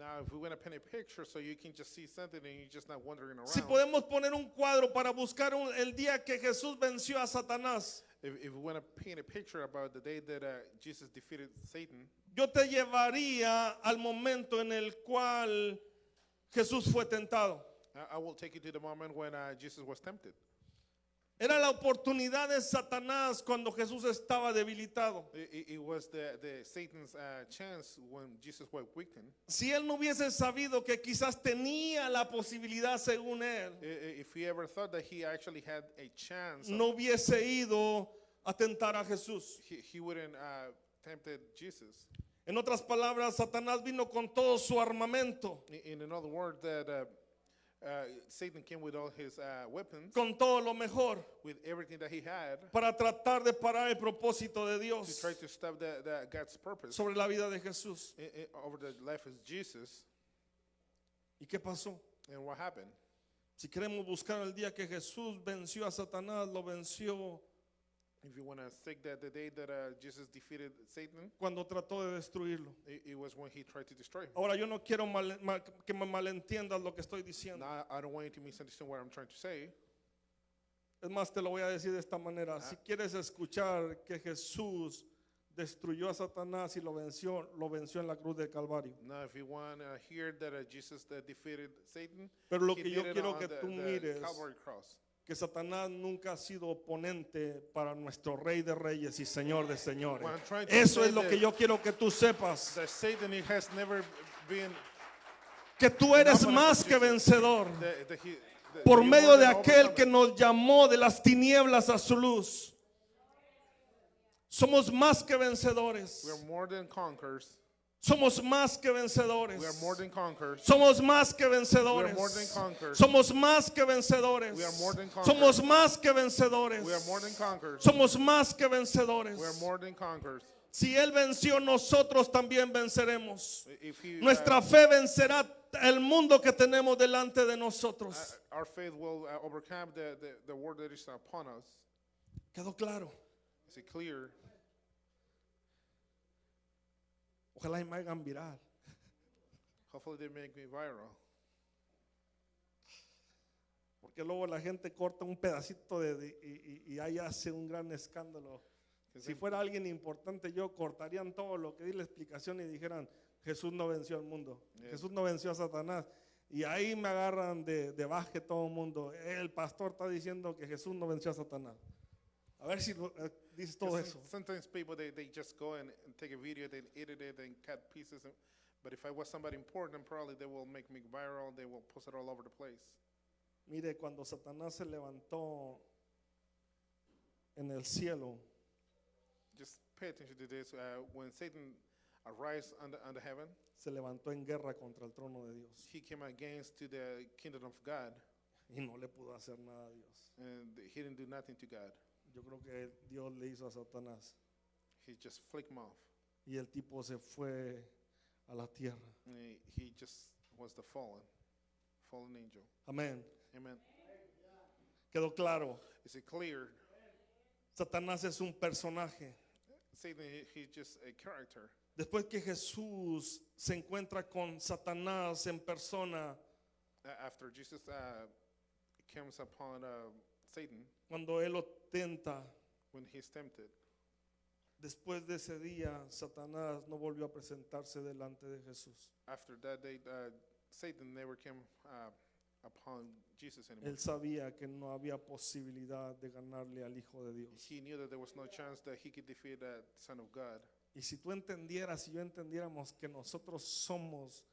Now, if we want to paint a picture so you can just see something and you're just not wandering around. si podemos poner un cuadro para buscar el día que Jesús venció a Satanás, If we want to paint a picture about the day that Jesus defeated Satan, yo te llevaría al momento en el cual Jesús fue tentado. I will take you to the moment when Jesus was tempted. Era la oportunidad de Satanás cuando Jesús estaba debilitado. It was the Satan's chance when Jesus was weakened. Si él no hubiese sabido que quizás tenía la posibilidad según él, If he ever thought that he actually had a chance, no hubiese ido a tentar a Jesús. he wouldn't tempted Jesus. En otras palabras, Satanás vino con todo su armamento, In another word, that Satan came with all his weapons, con todo lo mejor, with everything that he had, para tratar de parar el propósito de to Dios try to stop the God's purpose sobre la vida de Jesús. over the life of Jesus. ¿Y qué pasó? And what happened? Si queremos buscar el día que Jesús venció a Satanás, lo venció If you want to seek that the day that Jesus defeated Satan, cuando trató de destruirlo. it was when he tried to destroy him. Ahora, yo no quiero que me malentiendas lo que estoy diciendo. Now, I don't want you to misunderstand what I'm trying to say. Es más, te lo voy a decir de esta manera. Si quieres escuchar que Jesús destruyó a Satanás y lo venció en la cruz del Calvario. Now, if you want to hear that Jesus defeated Satan, Pero lo he que yo did it quiero on que the tú mires, Calvary cross. que Satanás nunca ha sido oponente para nuestro Rey de Reyes y Señor de Señores. Well, I'm trying to Eso say es lo that- que yo quiero que tú sepas. That Satan has never been Que tú eres No, pero más que vencedor por you medio more de than aquel que overcome. nos llamó de las tinieblas a su luz. Somos más que vencedores. We are more than conquerors. Somos más que vencedores. We are more than conquerors. Somos más que vencedores. We are more than conquerors. Somos más que vencedores. We are more than conquerors. Somos más que vencedores. We are more than conquerors. Somos más que vencedores. We are more than conquerors. Si Él venció, nosotros también venceremos. If he, Nuestra fe vencerá el mundo que tenemos delante de nosotros. our faith will overcome the word that is upon us. ¿Quedó claro? Is it clear? Ojalá y me hagan viral. Hopefully they make me viral. Porque luego la gente corta un pedacito y ahí hace un gran escándalo. Si fuera alguien importante, yo cortarían todo lo que di la explicación y dijeran, Jesús no venció al mundo. Yeah. Jesús no venció a Satanás. Y ahí me agarran de baje todo el mundo. El pastor está diciendo que Jesús no venció a Satanás. A ver si dices todo eso. Sometimes people they just go and take a video, they edit it and cut pieces. But if I was somebody important, probably they will make me viral. They will post it all over the place. Mire, cuando Satanás se levantó en el cielo, Just pay attention to this. When Satan arose under heaven, se levantó en guerra contra el trono de Dios. he came against to the kingdom of God, Y no le pudo hacer nada a Dios. and he didn't do nothing to God. Yo creo que Dios le hizo a Satanás. He just flicked him off. Y el tipo se fue a la tierra. And he just was the fallen angel. Amén. Amen. ¿Quedó claro? Is it clear? Satanás es un personaje. Satan, he's just a character. Después que Jesús se encuentra con Satanás en persona, After Jesus comes upon Satan, cuando él lo tenta, when he's tempted, después de ese día, Satanás no volvió a presentarse delante de Jesús. after that day, Satan never came upon Jesus anymore. Él sabía que no había posibilidad de ganarle al Hijo de Dios. He knew that there was no chance that he could defeat that Son of God. Y si tú entendieras y yo entendiéramos que nosotros somos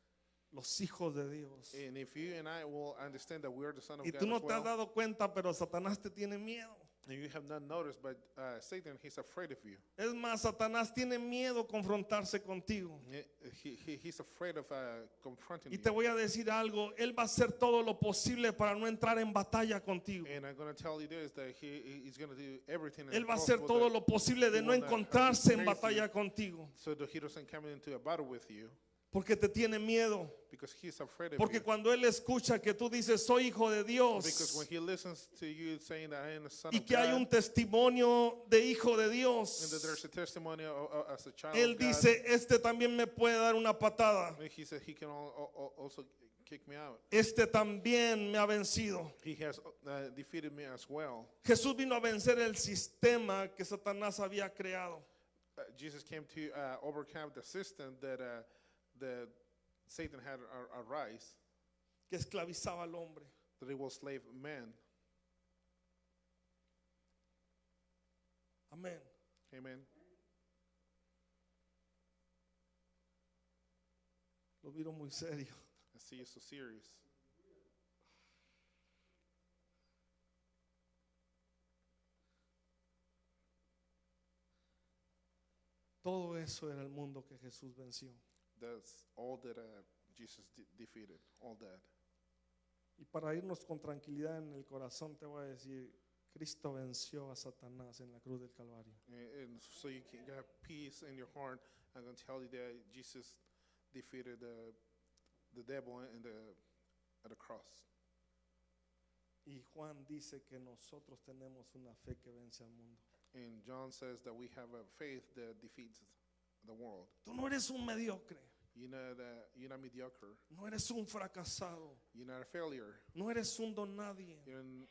los hijos de Dios, And if you and I will understand that we are the Son of y God tú no as te has well, dado cuenta, pero Satanás te tiene miedo. and you have not noticed, but Satan, he's afraid of you. Es más, Satanás tiene miedo confrontarse contigo. He's afraid of confronting Y te you. voy a decir algo, él va a hacer todo lo posible para no entrar en batalla contigo. And I'm going to tell you this, that he's going to do everything Él va a hacer possible todo that lo posible de he no will not encontrarse en face batalla you, contigo, so that he doesn't come into a battle with you, porque te tiene miedo. because he's afraid of Porque you. cuando él escucha que tú dices soy hijo de Because when Dios he listens to you saying that I am the Son y of que hay un God, testimonio de hijo de and that Dios, there's a testimony as a child él of God, dice este también me puede dar una patada, and he said he can also kick me out. este también me ha vencido. He has defeated me as well. Jesús vino a vencer el sistema que Satanás había creado. Jesus came to overcome the system that Satan had arise, Que esclavizaba al hombre. that it will slave man. Amén. Amen. Lo vieron muy serio. I see you so serious. Todo eso era el mundo que Jesús venció. That's all that Jesus defeated, all that. Y para irnos con tranquilidad en el corazón te voy a decir, Cristo venció a Satanás en la cruz del Calvario. And so you can have peace in your heart. I'm going to tell you that Jesus defeated the devil at the cross. Y Juan dice que nosotros tenemos una fe que vence al mundo. And John says that we have a faith that defeats the world. Tú no eres un mediocre, You're not mediocre. no eres un fracasado, You're not a failure. no eres un don nadie.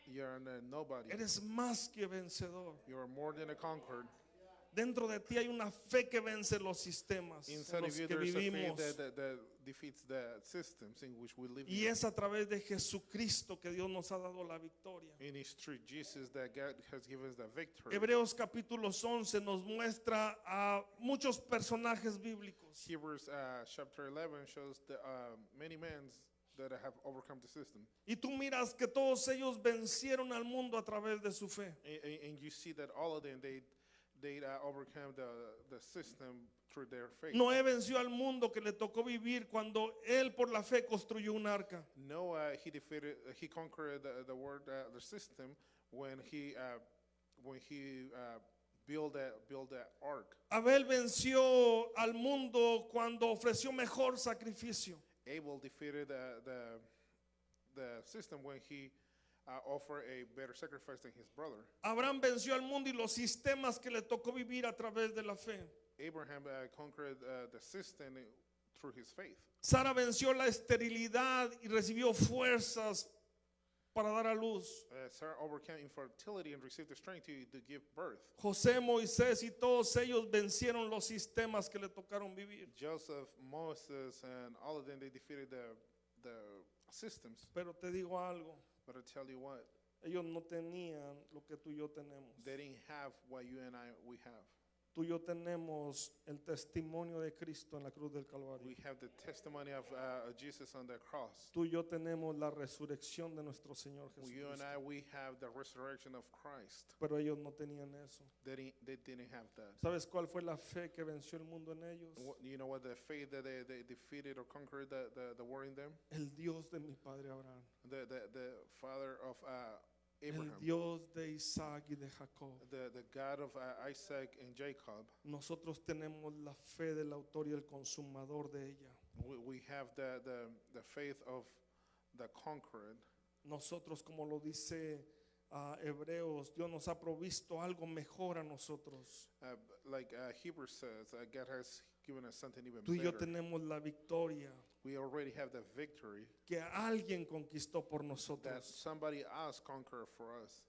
You're a nobody. Eres más que vencedor. You are more than a conquered. Dentro de ti hay una fe que vence los sistemas en Inside of los you, que there's a faith vivimos. that defeats the systems in which we live Y in. es a través de Jesucristo que Dios nos ha dado la victoria. And it's through Jesus that God has given us the victory. Hebreos capítulo 11 nos muestra a muchos personajes bíblicos. Hebrews chapter 11 shows the many men that have overcome the system. Y tú miras que todos ellos vencieron al mundo a través de su fe. And you see that all of them, they overcome the system through their faith. Noé venció al mundo que le tocó vivir cuando él por la fe construyó un arca. Noah, he conquered the system when he built that ark. Abel venció al mundo cuando ofreció mejor sacrificio. Abel defeated the system when he offered a better sacrifice than his brother. Abraham venció al mundo y los sistemas que le tocó vivir a través de la fe. Abraham conquered the system through his faith. Sara venció la esterilidad y recibió fuerzas para dar a luz. Sarah overcame infertility and received the strength to give birth. José, Moisés y todos ellos vencieron los sistemas que le tocaron vivir. Joseph, Moses, and all of them, they defeated the systems. Pero te digo algo, But I tell you what, ellos no tenían lo que tú y yo tenemos. they didn't have what you and we have. Tú y yo tenemos el testimonio de Cristo en la cruz del Calvario. We have the testimony of Jesus on the cross. Tú y yo tenemos la resurrección de nuestro Señor You and Jesucristo. we have the resurrection of Christ. Pero ellos no tenían eso. They didn't have that. ¿Sabes cuál fue la fe que venció el mundo en ellos? You know what the faith that they defeated or conquered the war in them? El Dios de mi padre Abraham. The father of El Abraham. Dios de Isaac y de Jacob. The God of Isaac and Jacob. Nosotros tenemos la fe del autor y el consumador de ella. We have the faith of the conquered. Nosotros, como lo dice a Hebreos, Dios nos ha provisto algo mejor a nosotros. Like Hebrews says, God has given us something even Tú y yo better. tenemos la victoria We already have the victory que alguien conquistó por that nosotros. somebody else conquered for us.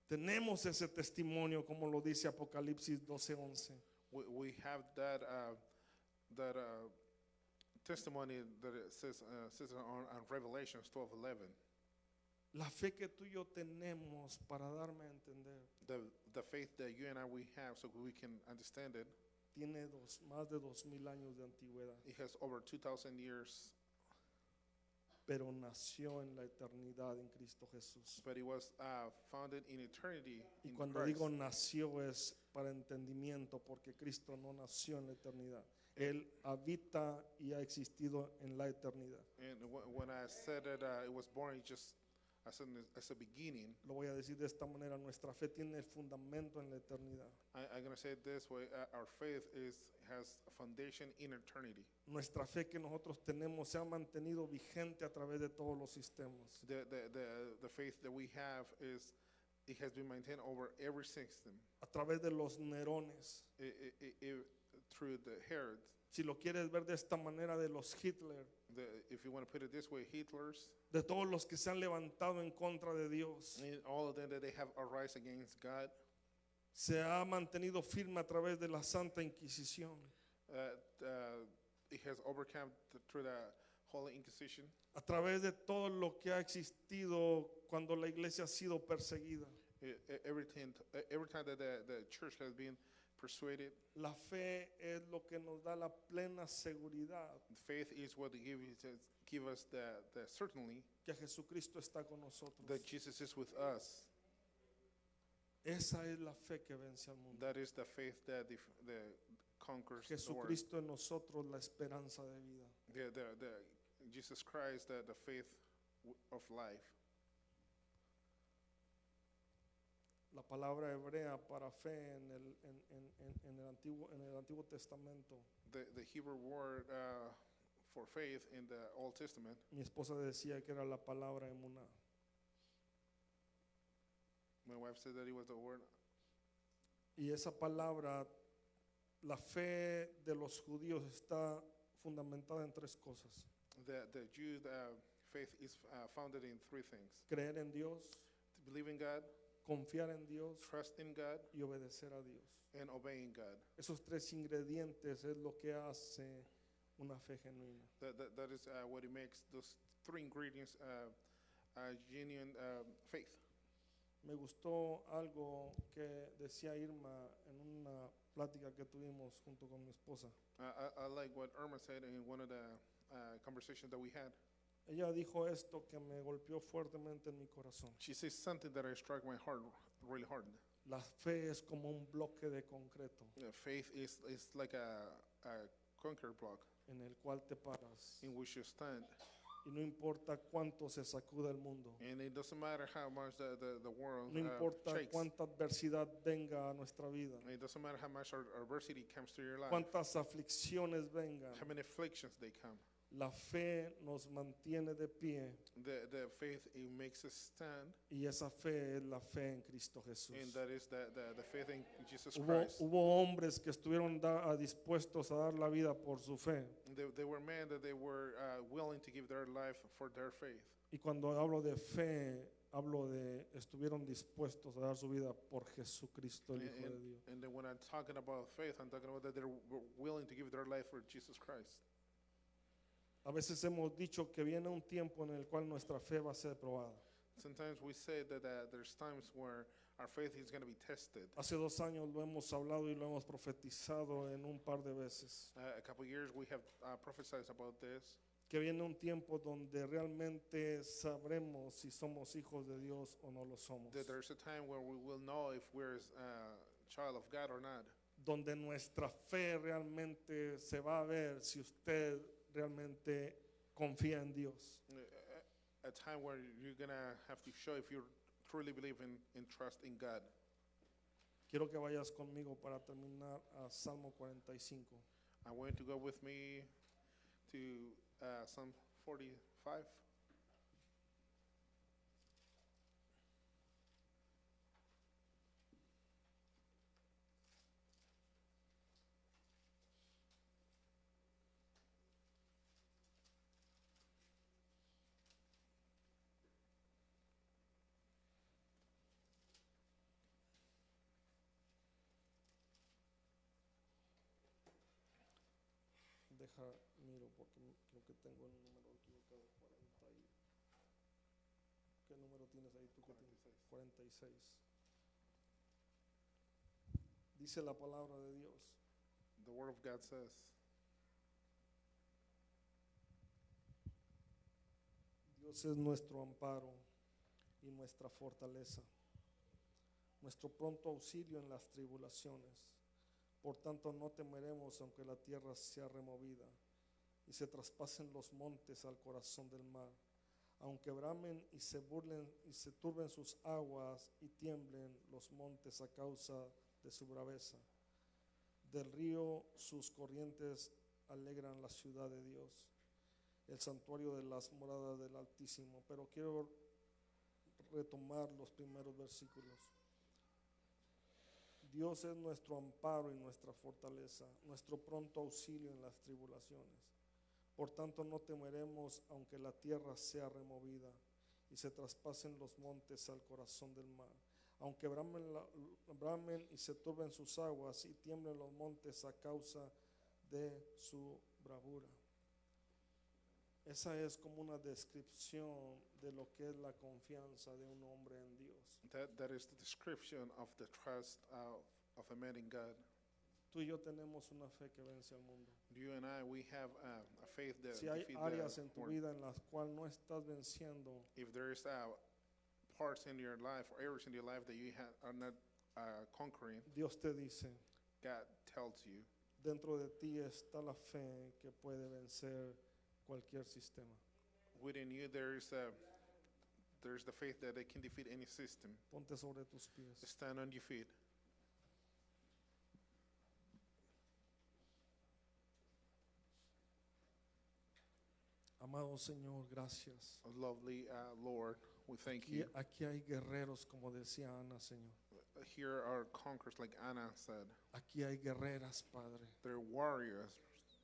Tenemos ese testimonio, como lo dice Apocalipsis 12:11. We have that testimony that it says on Revelations 12:11. La fe que tú y yo tenemos, para darme a entender, The faith that you and we have, so we can understand it. tiene más de 2000 años de antigüedad, It has over 2,000 years, pero nació en la eternidad en Cristo Jesús. but it was founded in eternity Y in cuando Christ. digo nació es para entendimiento, porque Cristo no nació en la eternidad. Él habita y ha existido en la eternidad. And when I said that it was born just as a beginning, Lo voy a decir de esta manera: nuestra fe tiene fundamento en la eternidad. I'm going to say it this way: our faith has a foundation in eternity. Nuestra fe que nosotros tenemos se ha mantenido vigente a través de todos los sistemas. The faith that we have it has been maintained over every system, A través de los Nerones. through the Herods. Si lo quieres ver de esta manera, de los Hitler, If you want to put it this way, Hitler's, de todos los que se han levantado en contra de Dios, and all of them that they have arisen against God, se ha mantenido firme a través de la Santa Inquisición, it has overcome through the Holy Inquisition, a través de todo lo que ha existido cuando la iglesia ha sido perseguida. every time that the church has been persuaded. La fe es lo que nos da la plena seguridad Faith is what give us the certainty que Jesucristo está con nosotros. that Jesus is with us. Esa es la fe que vence al mundo. That is the faith that conquers the world. Jesucristo en nosotros, la esperanza de vida. The Jesus Christ, the faith of life. La palabra hebrea para fe en el Antiguo Testamento. The Hebrew word for faith in the Old Testament, Mi esposa decía que era la palabra emuná. my wife said that it was the word. Y esa palabra, la fe de los judíos está fundamentada en tres cosas: The Jew faith is founded in three things: creer en Dios, to believe in God, confiar en Dios trust in God, y obedecer a Dios. and obeying God. Esos tres ingredientes es lo que hace una fe genuina. That is what it makes those three ingredients genuine faith. Me gustó algo que decía Irma en una plática que tuvimos junto con mi esposa. I like what Irma said in one of the conversations that we had. Ella dijo esto que me golpeó fuertemente en mi corazón. She says something that I struck my heart really hard. La fe es como un bloque de concreto Faith is like a concrete block en el cual te paras. in which you stand. Y no importa cuánto se sacuda el mundo, And it doesn't matter how much the world no importa shakes. cuánta adversidad venga a nuestra vida, It doesn't matter how much adversity comes to your life, cuántas aflicciones vengan, how many afflictions they come. la fe nos mantiene de pie, The faith, it makes us stand, y esa fe es la fe en Cristo Jesús. and that is the faith in Jesus Hubo, Christ. hubo hombres que estuvieron dispuestos a dar la vida por su fe. They were men that they were willing to give their life for their faith. Y cuando hablo de fe, hablo de estuvieron dispuestos a dar su vida por Jesucristo, el Hijo de Dios. And then when I'm talking about faith, I'm talking about that they're willing to give their life for Jesus Christ. A veces hemos dicho que viene un tiempo en el cual nuestra fe va a ser probada. Sometimes we say that there's times where our faith is going to be tested. Hace 2 años lo hemos hablado y lo hemos profetizado en un par de veces. A couple years we have prophesied about this, Que viene un tiempo donde realmente sabremos si somos hijos de Dios o no lo somos. that there's a time where we will know if we're a child of God or not. Donde nuestra fe realmente se va a ver si usted realmente confía en Dios. A time where you're going to have to show if you truly believe in trust in God. Quiero que vayas conmigo para terminar a Salmo 45. I want you to go with me to Psalm 45. miro porque creo que tengo el número equivocado. 40 y- ¿Qué número tienes ahí tú? Que tienes? 46. Dice la palabra de Dios. The Word of God says, Dios es nuestro amparo y nuestra fortaleza, nuestro pronto auxilio en las tribulaciones. Por tanto, no temeremos aunque la tierra sea removida y se traspasen los montes al corazón del mar, aunque bramen y se burlen y se turben sus aguas y tiemblen los montes a causa de su braveza. Del río sus corrientes alegran la ciudad de Dios, el santuario de las moradas del Altísimo. Pero quiero retomar los primeros versículos. Dios es nuestro amparo y nuestra fortaleza, nuestro pronto auxilio en las tribulaciones. Por tanto, no temeremos aunque la tierra sea removida y se traspasen los montes al corazón del mar, aunque bramen y se turben sus aguas y tiemblen los montes a causa de su bravura. Esa es como una descripción de lo que es la confianza de un hombre en Dios. that is the description of the trust of a man in God. Tú y yo tenemos una fe que vence al mundo. You and I, we have a faith that Si hay defeats áreas en the tu world. vida en las cuales no estás venciendo, If there is parts in your life or areas in your life that you are not conquering, Dios te dice, God tells you, dentro de ti está la fe que puede vencer cualquier sistema. within you there's the faith that it can defeat any system. Ponte sobre tus pies. Stand on your feet. Amado Señor, gracias. Oh, lovely Lord, we thank Aquí, you. aquí hay guerreros, como decía Ana, Señor. Here are conquerors, like Anna said. Aquí hay guerreras, Padre, They're warriors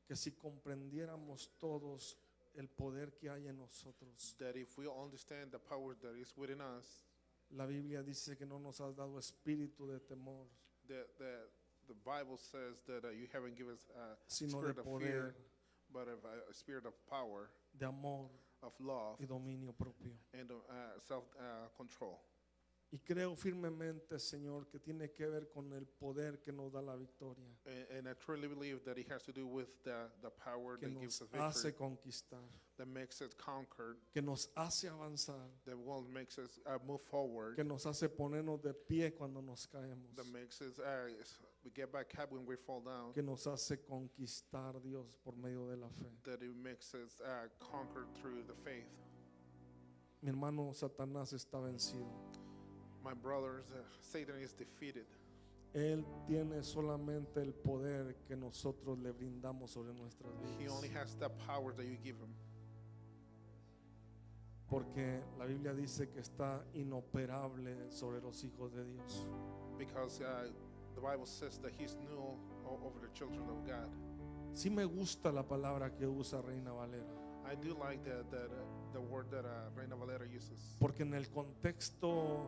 que si comprendiéramos todos el poder que hay en nosotros. that if we understand the power that is within us, La Biblia dice que no nos has dado espíritu de temor, the Bible says that you haven't given us a sino de spirit of poder, fear, but of a spirit of power, de amor of love, y dominio propio. and self-control. Y creo firmemente, Señor, que tiene que ver con el poder que nos da la victoria, And I truly believe that it has to do with the power que that gives nos us hace victory, conquistar, that makes us conquer, que nos hace avanzar, that will makes us move forward, que nos hace ponernos de pie cuando nos caemos, that makes us we get back up when we fall down, que nos hace conquistar, Dios, por medio de la fe. that it makes us conquer through the faith. Mi hermano Satanás está vencido. My brothers, Satan is defeated. Él tiene solamente el poder que nosotros le brindamos sobre nuestras He only vidas. has the power that you give him. Porque la Biblia dice que está inoperable sobre los hijos de Dios. Because the Bible says that he's null over the children of God. Sí me gusta la palabra que usa Reina Valera, I do like the word that Reina Valera uses. porque en el contexto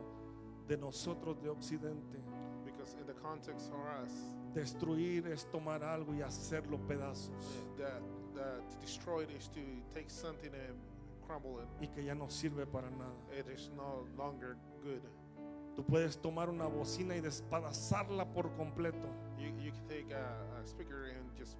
de nosotros de Occidente, Because in the context for us, destruir es tomar algo y hacerlo pedazos to destroy it is to take something and crumble it. y que ya no sirve para nada. It is no longer good. Tú puedes tomar una bocina y despedazarla por completo, You can take a speaker and just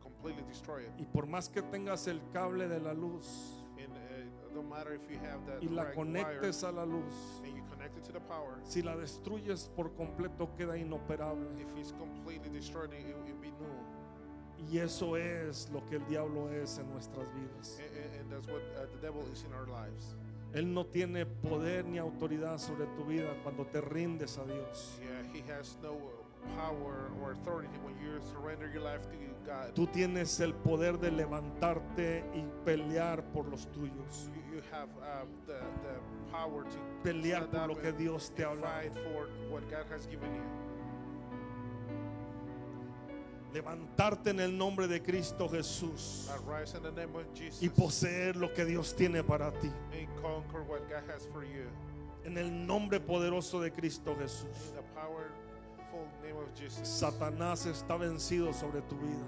completely destroy it. y por más que tengas el cable de la luz And it don't matter if you have that y la right wire conectes a la luz, and you connect it to the power. si la destruyes por completo queda inoperable. If it's completely destroyed, it'll be null. Y eso es lo que el diablo es en nuestras vidas. And that's what the devil is in our lives. Él no tiene poder ni autoridad sobre tu vida cuando te rindes a Dios. Yeah, he has no power or authority when you surrender your life to God. Tú tienes el poder de levantarte y pelear por los tuyos. You have the power to Pelear stand por up lo que and Dios te ha hablado. fight for what God has given you. Levantarte en el nombre de Cristo Jesús Arise in the name of Jesus y poseer lo que Dios tiene para ti. and conquer what God has for you. En el nombre poderoso de Cristo Jesús. In the powerful name of Jesus. Satanás está vencido sobre tu vida.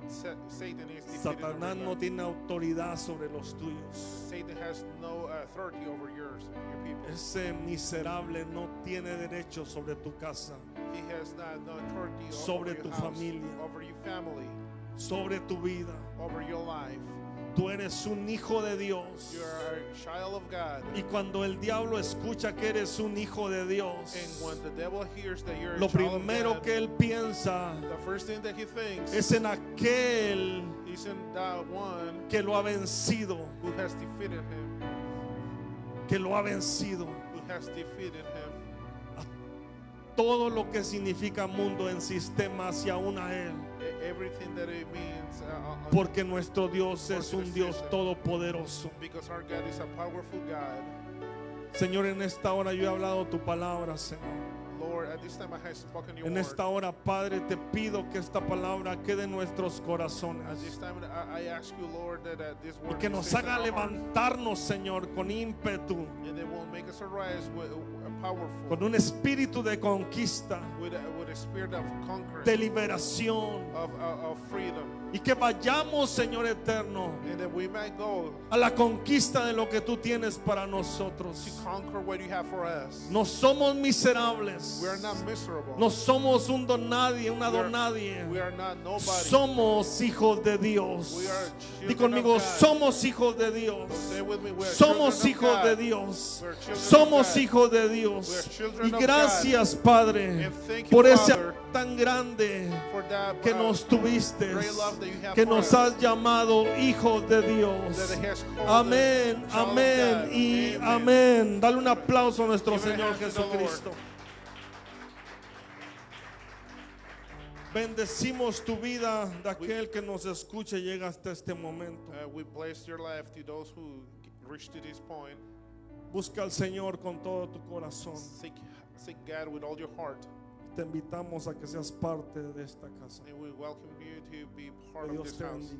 Satan is defeated over Satanás your no life. tiene autoridad sobre los tuyos. Satan has no authority over yours, your people. Ese miserable no tiene derecho sobre tu casa, He has no authority sobre over tu your house, familia. over your family, sobre tu vida. over your life. Tú eres un hijo de Dios. You are a child of God. Y cuando el diablo escucha que eres un hijo de Dios, And when the devil hears that you're lo a child of primero God, que él piensa the first thing that he thinks es en aquel is in that one que lo ha vencido, who has defeated him, que lo ha vencido. who has defeated him. Todo lo que significa mundo en sistema hacia una él. Everything that it means, Porque nuestro Dios es un Dios todopoderoso. because our God is a powerful God. Señor, en esta hora yo he hablado tu palabra, Señor. Lord, at this time I have spoken your En word. esta hora, Padre, te pido que esta palabra quede en nuestros At corazones this time I ask you, Lord, that this y word que will nos stay in haga our hearts, levantarnos, Señor, con ímpetu, and it will make us arise with powerful, con un espíritu de conquista, with a spirit of conquering, de liberación, of freedom, y que vayamos, Señor eterno, and that we might go a la conquista de lo que tú tienes para to nosotros. conquer what you have for us. No somos miserables, We are not miserable. no somos un don nadie, una don nadie. We are not nobody. Somos hijos de Dios. We are Di children conmigo, of God. somos hijos de Dios. Say with me, we are Somos children of hijos God. de Dios. We are children of Somos God. hijos de We Dios. are children Y of gracias, Padre, And thank you, por ese Father, amor tan grande for that que nos tuviste, great love that you have que for nos us, has llamado hijos de that Dios. it has called Amén, us child of amén God. y Amen. amén. Dale un aplauso a nuestro Give a Señor hand to the Lord. Jesucristo. Bendecimos tu vida de aquel que nos escuche y llega hasta este momento. We bless your life to those who reach to this point. Busca al Señor con todo tu corazón. Seek God with all your heart, Te invitamos a que seas parte de esta casa. and we welcome you to be Que part of Dios this te house. bendiga.